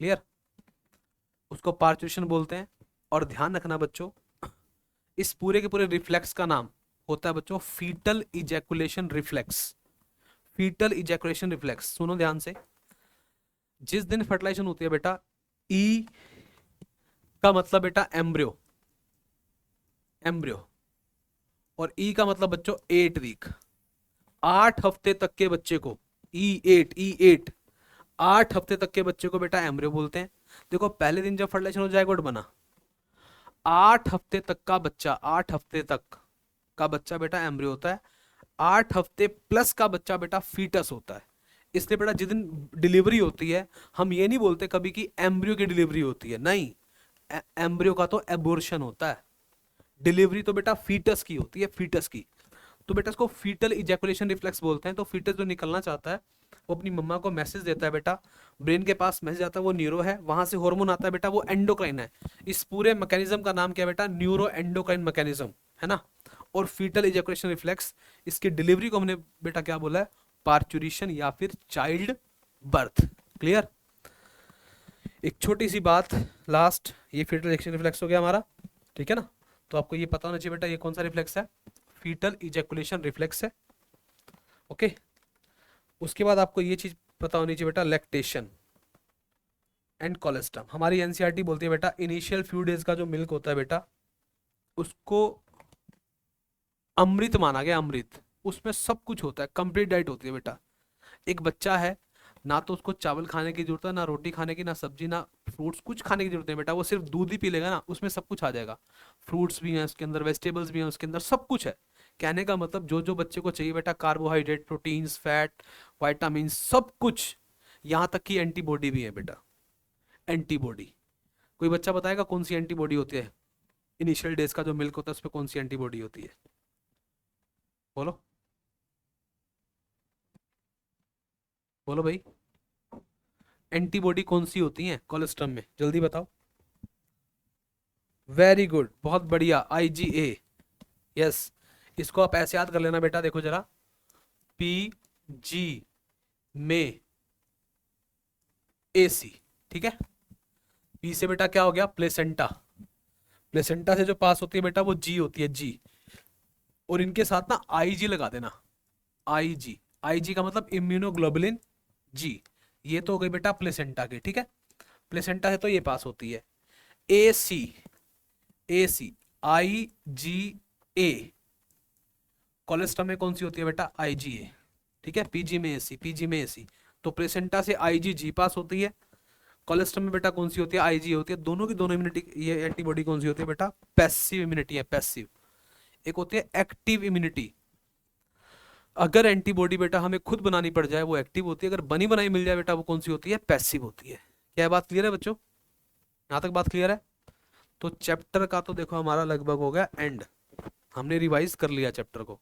क्लियर, उसको पार्चुरेशन बोलते हैं। और ध्यान रखना बच्चों इस पूरे के पूरे रिफ्लेक्स का नाम होता है बच्चों foetal ejaculation reflex, foetal ejaculation reflex. सुनो ध्यान से, जिस दिन फर्टिलाइजेशन होती है बेटा, ई का मतलब बेटा एम्ब्रियो, एम्ब्रियो, और ई का मतलब बच्चों 8 वीक, 8 हफ्ते तक के बच्चे को, ई 8 8 हफ्ते तक के बच्चे को बेटा एम्ब्रियो बोलते हैं। देखो पहले दिन जब फर्टिलाइजेशन हो जाएगा बना, 8 हफ्ते तक का बच्चा, 8 हफ्ते तक का बच्चा बेटा एम्ब्रियो होता है, 8 हफ्ते प्लस का बच्चा बेटा फीटस होता है। इसलिए बेटा जिस दिन डिलीवरी होती है हम ये नहीं बोलते कभी कि एम्ब्रियो की डिलीवरी होती है, नहीं, एम्ब्रियो का तो एबॉर्शन होता है, डिलीवरी तो बेटा फीटस की होती है, फीटस की। तो बेटा इसको फीटल इजैकुलेशन रिफ्लेक्स बोलते हैं। तो फीटस जो निकलना चाहता है वो अपनी मम्मा को मैसेज देता है बेटा, ब्रेन के पास मैसेज आता है, वो न्यूरो है, वहां से हार्मोन आता है बेटा, वो एंडोक्राइन है। इस पूरे मैकेनिज्म का नाम क्या है बेटा, न्यूरो एंडोक्राइन मैकेनिज्म, है ना। और फीटल इजैकुलेशन रिफ्लेक्स, इसकी डिलीवरी को हमने बेटा क्या बोला है, पार्चुरेशन या फिर चाइल्ड बर्थ, क्लियर। एक छोटी सी बात लास्ट, ये फीटल इजैकुलेशन रिफ्लेक्स हो गया हमारा, ठीक है ना। तो आपको ये पता होना चाहिए बेटा ये कौन सा रिफ्लेक्स है, फीटल इजैकुलेशन रिफ्लेक्स है, ओके। उसके बाद आपको ये चीज पता होनी चाहिए बेटा, लैक्टेशन एंड कोलेस्ट्रम। हमारी एनसीईआरटी बोलती है बेटा इनिशियल फ्यू डेज का जो मिल्क होता है बेटा उसको अमृत माना गया, अमृत, उसमें सब कुछ होता है, कंप्लीट डाइट होती है बेटा। एक बच्चा है ना तो उसको चावल खाने की जरूरत है, ना रोटी खाने की, ना सब्जी, ना फ्रूट्स, कुछ खाने की जरूरत है बेटा, वो सिर्फ दूध ही पी लेगा ना, उसमें सब कुछ आ जाएगा, फ्रूट्स भी हैं उसके अंदर, वेजिटेबल्स भी हैं उसके अंदर, सब कुछ है। कहने का मतलब जो जो बच्चे को चाहिए बेटा, कार्बोहाइड्रेट, प्रोटीन्स, फैट, वाइटामिन, सब कुछ, यहाँ तक की एंटीबॉडी भी है बेटा। एंटीबॉडी, कोई बच्चा बताएगा कौन सी एंटीबॉडी होती है? इनिशियल डेज का जो मिल्क होता है उस पर कौन सी एंटीबॉडी होती है? बोलो, बोलो भाई, एंटीबॉडी कौन सी होती है कोलेस्ट्रम में, जल्दी बताओ। वेरी गुड, बहुत बढ़िया, IgA। यस, इसको आप ऐसे याद कर लेना बेटा, देखो जरा, PG में AC, ठीक है। P से बेटा क्या हो गया? प्लेसेंटा। प्लेसेंटा से जो पास होती है बेटा वो G होती है, G। और इनके साथ ना IG लगा देना, IG। IG का मतलब इम्यूनोग्लोबुलिन G। ये तो हो गई बेटा प्लेसेंटा की, ठीक है। प्लेसेंटा से तो ये पास होती है। AC, AC, IgA। कोलेस्ट्रम में कौन सी होती है बेटा? IgA, ठीक है। PG में AC, PG में AC। तो प्लेसेंटा से IgG पास होती है। कोलेस्ट्रम में बेटा कौन सी होती है? IgA होती है। दोनों की दोनों इम्यूनिटी, ये एंटीबॉडी कौन सी होती है बेटा? पैसिव इम्यूनिटी है, पैसिव। एक होती है एक्टिव इम्यूनिटी। अगर एंटीबॉडी बेटा हमें खुद बनानी पड़ जाए वो एक्टिव होती है, अगर बनी बनाई मिल जाए बेटा वो कौन सी होती है? पैसिव होती है। क्या बात क्लियर है बच्चों? यहाँ तक बात क्लियर है? तो चैप्टर का तो देखो हमारा लगभग हो गया एंड, हमने रिवाइज कर लिया चैप्टर को।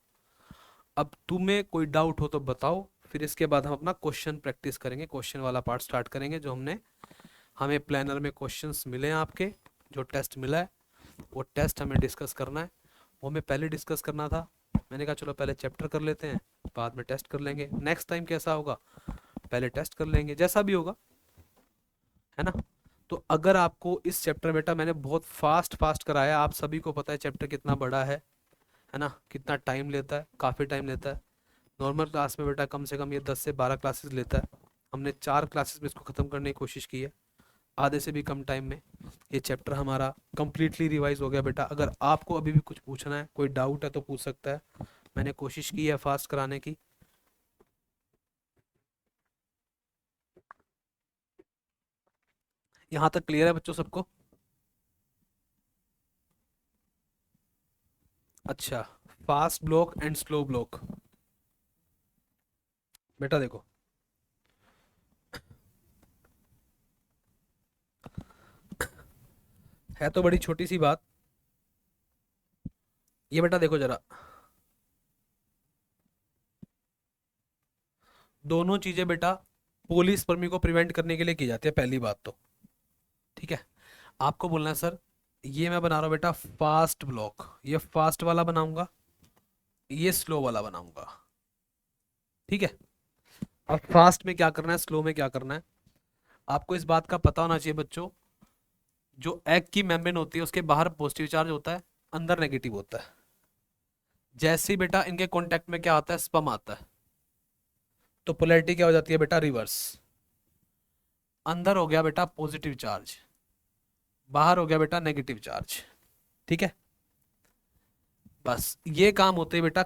अब तुम्हें कोई डाउट हो तो बताओ, फिर इसके बाद हम अपना क्वेश्चन प्रैक्टिस करेंगे, क्वेश्चन वाला पार्ट स्टार्ट करेंगे। जो हमें प्लानर में क्वेश्चंस मिले हैं आपके, जो टेस्ट मिला है वो टेस्ट हमें डिस्कस करना है। वो हमें पहले डिस्कस करना था, मैंने कहा चलो पहले चैप्टर कर लेते हैं, बाद में टेस्ट कर लेंगे। नेक्स्ट टाइम कैसा होगा, पहले टेस्ट कर लेंगे, जैसा भी होगा, है ना। तो अगर आपको इस चैप्टर बेटा मैंने बहुत फास्ट फास्ट कराया, आप सभी को पता है चैप्टर कितना बड़ा है ना, कितना टाइम लेता है, काफ़ी टाइम लेता है। नॉर्मल क्लास में बेटा कम से कम ये 10 से 12 क्लासेस लेता है, हमने 4 क्लासेस में इसको ख़त्म करने की कोशिश की है, आधे से भी कम टाइम में। ये चैप्टर हमारा कंप्लीटली रिवाइज हो गया बेटा। अगर आपको अभी भी कुछ पूछना है, कोई डाउट है तो पूछ सकता है, मैंने कोशिश की है फास्ट कराने की। यहाँ तक क्लियर है बच्चों सबको? अच्छा, fast block and slow block, बेटा देखो, है तो बड़ी छोटी सी बात। ये बेटा देखो जरा, दोनों चीजें बेटा पोलिस्पर्मी को प्रिवेंट करने के लिए की जाती है, पहली बात तो, ठीक है। आपको बोलना है सर ये मैं बना रहा हूँ बेटा फास्ट ब्लॉक, ये फास्ट वाला बनाऊंगा, ये स्लो वाला बनाऊंगा, ठीक है। अब फास्ट में क्या करना है, स्लो में क्या करना है, आपको इस बात का पता होना चाहिए बच्चों। जो एग की मेम्ब्रेन होती है उसके बाहर पॉजिटिव चार्ज होता है, अंदर नेगेटिव होता है। जैसे ही बेटा इनके कांटेक्ट में क्या आता है? स्पम आता है, तो पोलैरिटी क्या हो जाती है बेटा? रिवर्स। अंदर हो गया बेटा पॉजिटिव चार्ज, बाहर हो गया बेटा नेगेटिव चार्ज, ठीक है। बस ये काम होते ही बेटा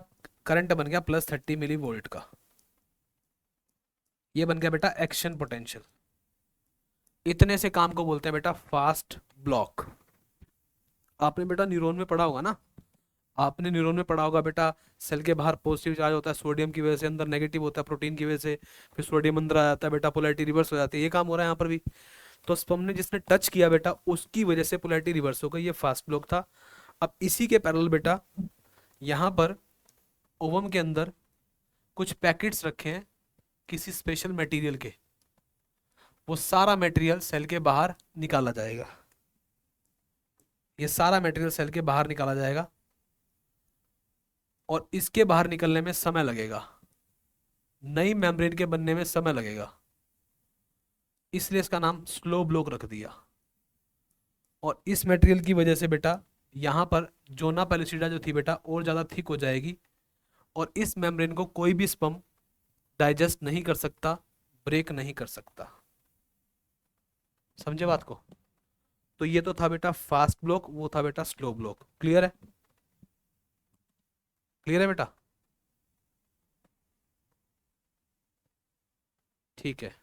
करंट बन गया +30 मिली वोल्ट का, ये बन गया बेटा एक्शन पोटेंशियल। इतने से काम को बोलते हैं बेटा फास्ट ब्लॉक। आपने बेटा न्यूरॉन में पढ़ा होगा ना, आपने न्यूरॉन में पढ़ा होगा बेटा, सेल के बाहर पॉजिटिव चार्ज होता है सोडियम की वजह से, अंदर नेगेटिव होता है प्रोटीन की वजह से, फिर सोडियम अंदर आ जाता है बेटा, पोलैरिटी रिवर्स हो जाती है। ये काम हो रहा है यहाँ पर भी। तो स्पर्म ने जिसने टच किया बेटा उसकी वजह से पोलैरिटी रिवर्स हो गई, ये फास्ट ब्लॉक था। अब इसी के पैरेलल बेटा यहाँ पर ओवम के अंदर कुछ पैकेट्स रखे हैं किसी स्पेशल मटेरियल के, वो सारा मटेरियल सेल के बाहर निकाला जाएगा, ये सारा मटेरियल सेल के बाहर निकाला जाएगा, और इसके बाहर निकलने में समय लगेगा, नई मेम्ब्रेन के बनने में समय लगेगा, इसलिए इसका नाम स्लो ब्लॉक रख दिया। और इस मटेरियल की वजह से बेटा यहाँ पर जोना पैलिसिडा जो थी बेटा और ज़्यादा थिक हो जाएगी, और इस मेम्ब्रेन को कोई भी स्पर्म डाइजेस्ट नहीं कर सकता, ब्रेक नहीं कर सकता। समझे बात को? तो ये तो था बेटा फास्ट ब्लॉक, वो था बेटा स्लो ब्लॉक। क्लियर है? क्लियर है बेटा? ठीक है,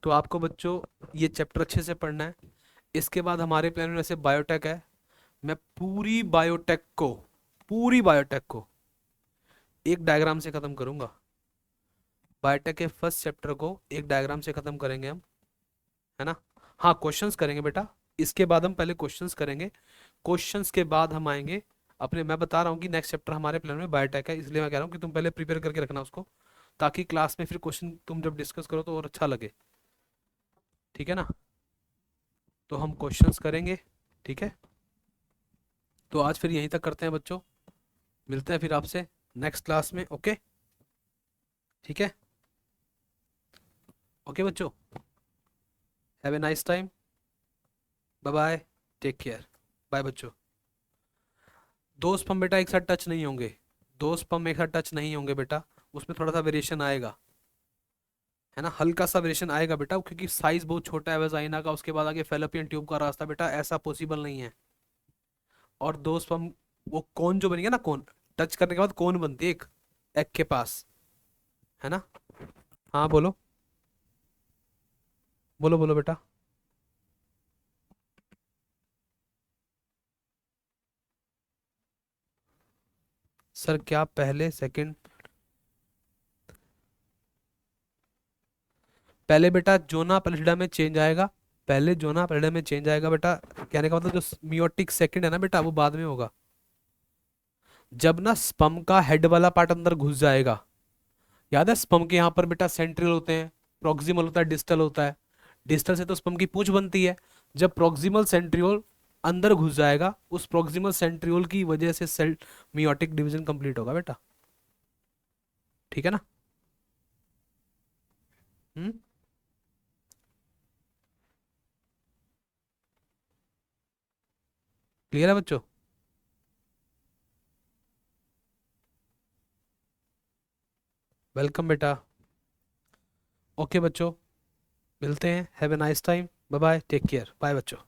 तो आपको बच्चों ये चैप्टर अच्छे से पढ़ना है। इसके बाद हमारे प्लान में वैसे बायोटेक है, मैं पूरी बायोटेक को पूरी बायोटेक को एक डायग्राम से खत्म करूंगा। बायोटेक के फर्स्ट चैप्टर को एक डायग्राम से खत्म करेंगे हम, है ना। हाँ, क्वेश्चंस करेंगे बेटा, इसके बाद हम पहले क्वेश्चंस करेंगे, क्वेश्चंस के बाद हम आएंगे अपने। मैं बता रहा हूँ कि नेक्स्ट चैप्टर हमारे प्लान में बायोटेक है, इसलिए मैं कह रहा हूँ कि तुम पहले प्रिपेयर करके रखना उसको, ताकि क्लास में फिर क्वेश्चन तुम जब डिस्कस करो तो और अच्छा लगे, ठीक है ना। तो हम क्वेश्चंस करेंगे, ठीक है। तो आज फिर यहीं तक करते हैं बच्चों, मिलते हैं फिर आपसे नेक्स्ट क्लास में, ओके। ठीक है, ओके बच्चों, have a nice time, bye bye, take care, bye बच्चों। दो स्पम बेटा एक साथ टच नहीं होंगे, दो स्पम एक साथ टच नहीं होंगे बेटा, उसमें थोड़ा सा वेरिएशन आएगा, है ना, हल्का सा वेरिएशन आएगा बेटा, क्योंकि साइज बहुत छोटा है वेजाइना का, उसके बाद आगे फेलोपियन ट्यूब का रास्ता बेटा, ऐसा पॉसिबल नहीं है। और दो स्पम, वो कोन जो बनेगा ना, कोन टच करने के बाद कोन बनती है एक एग के पास, है ना। हाँ बोलो, बोलो बोलो बेटा। सर क्या पहले सेकंड, पहले बेटा जोना पैलिडा में चेंज आएगा, पहले जोना पैलिडा में चेंज आएगा बेटा, कहने का मतलब जो मियोटिक सेकंड है ना बेटा, वो बाद में होगा। जब ना स्पम का हेड वाला पार्ट अंदर घुस जाएगा, याद है स्पम के यहाँ पर बेटा सेंट्रियल होते हैं, प्रोक्सिमल होता है, डिस्टल होता है, डिस्टल से तो स्पम की पूंछ बनती है। जब प्रोक्सिमल सेंट्रियोल अंदर घुस जाएगा, उस प्रोक्सिमल सेंट्रियोल की वजह से सेल मियोटिक डिवीजन कंप्लीट होगा बेटा, ठीक है ना। हम्म, क्लियर है बच्चों। वेलकम बेटा, ओके बच्चों, मिलते हैं, have a nice time, bye bye, take care, bye बच्चों।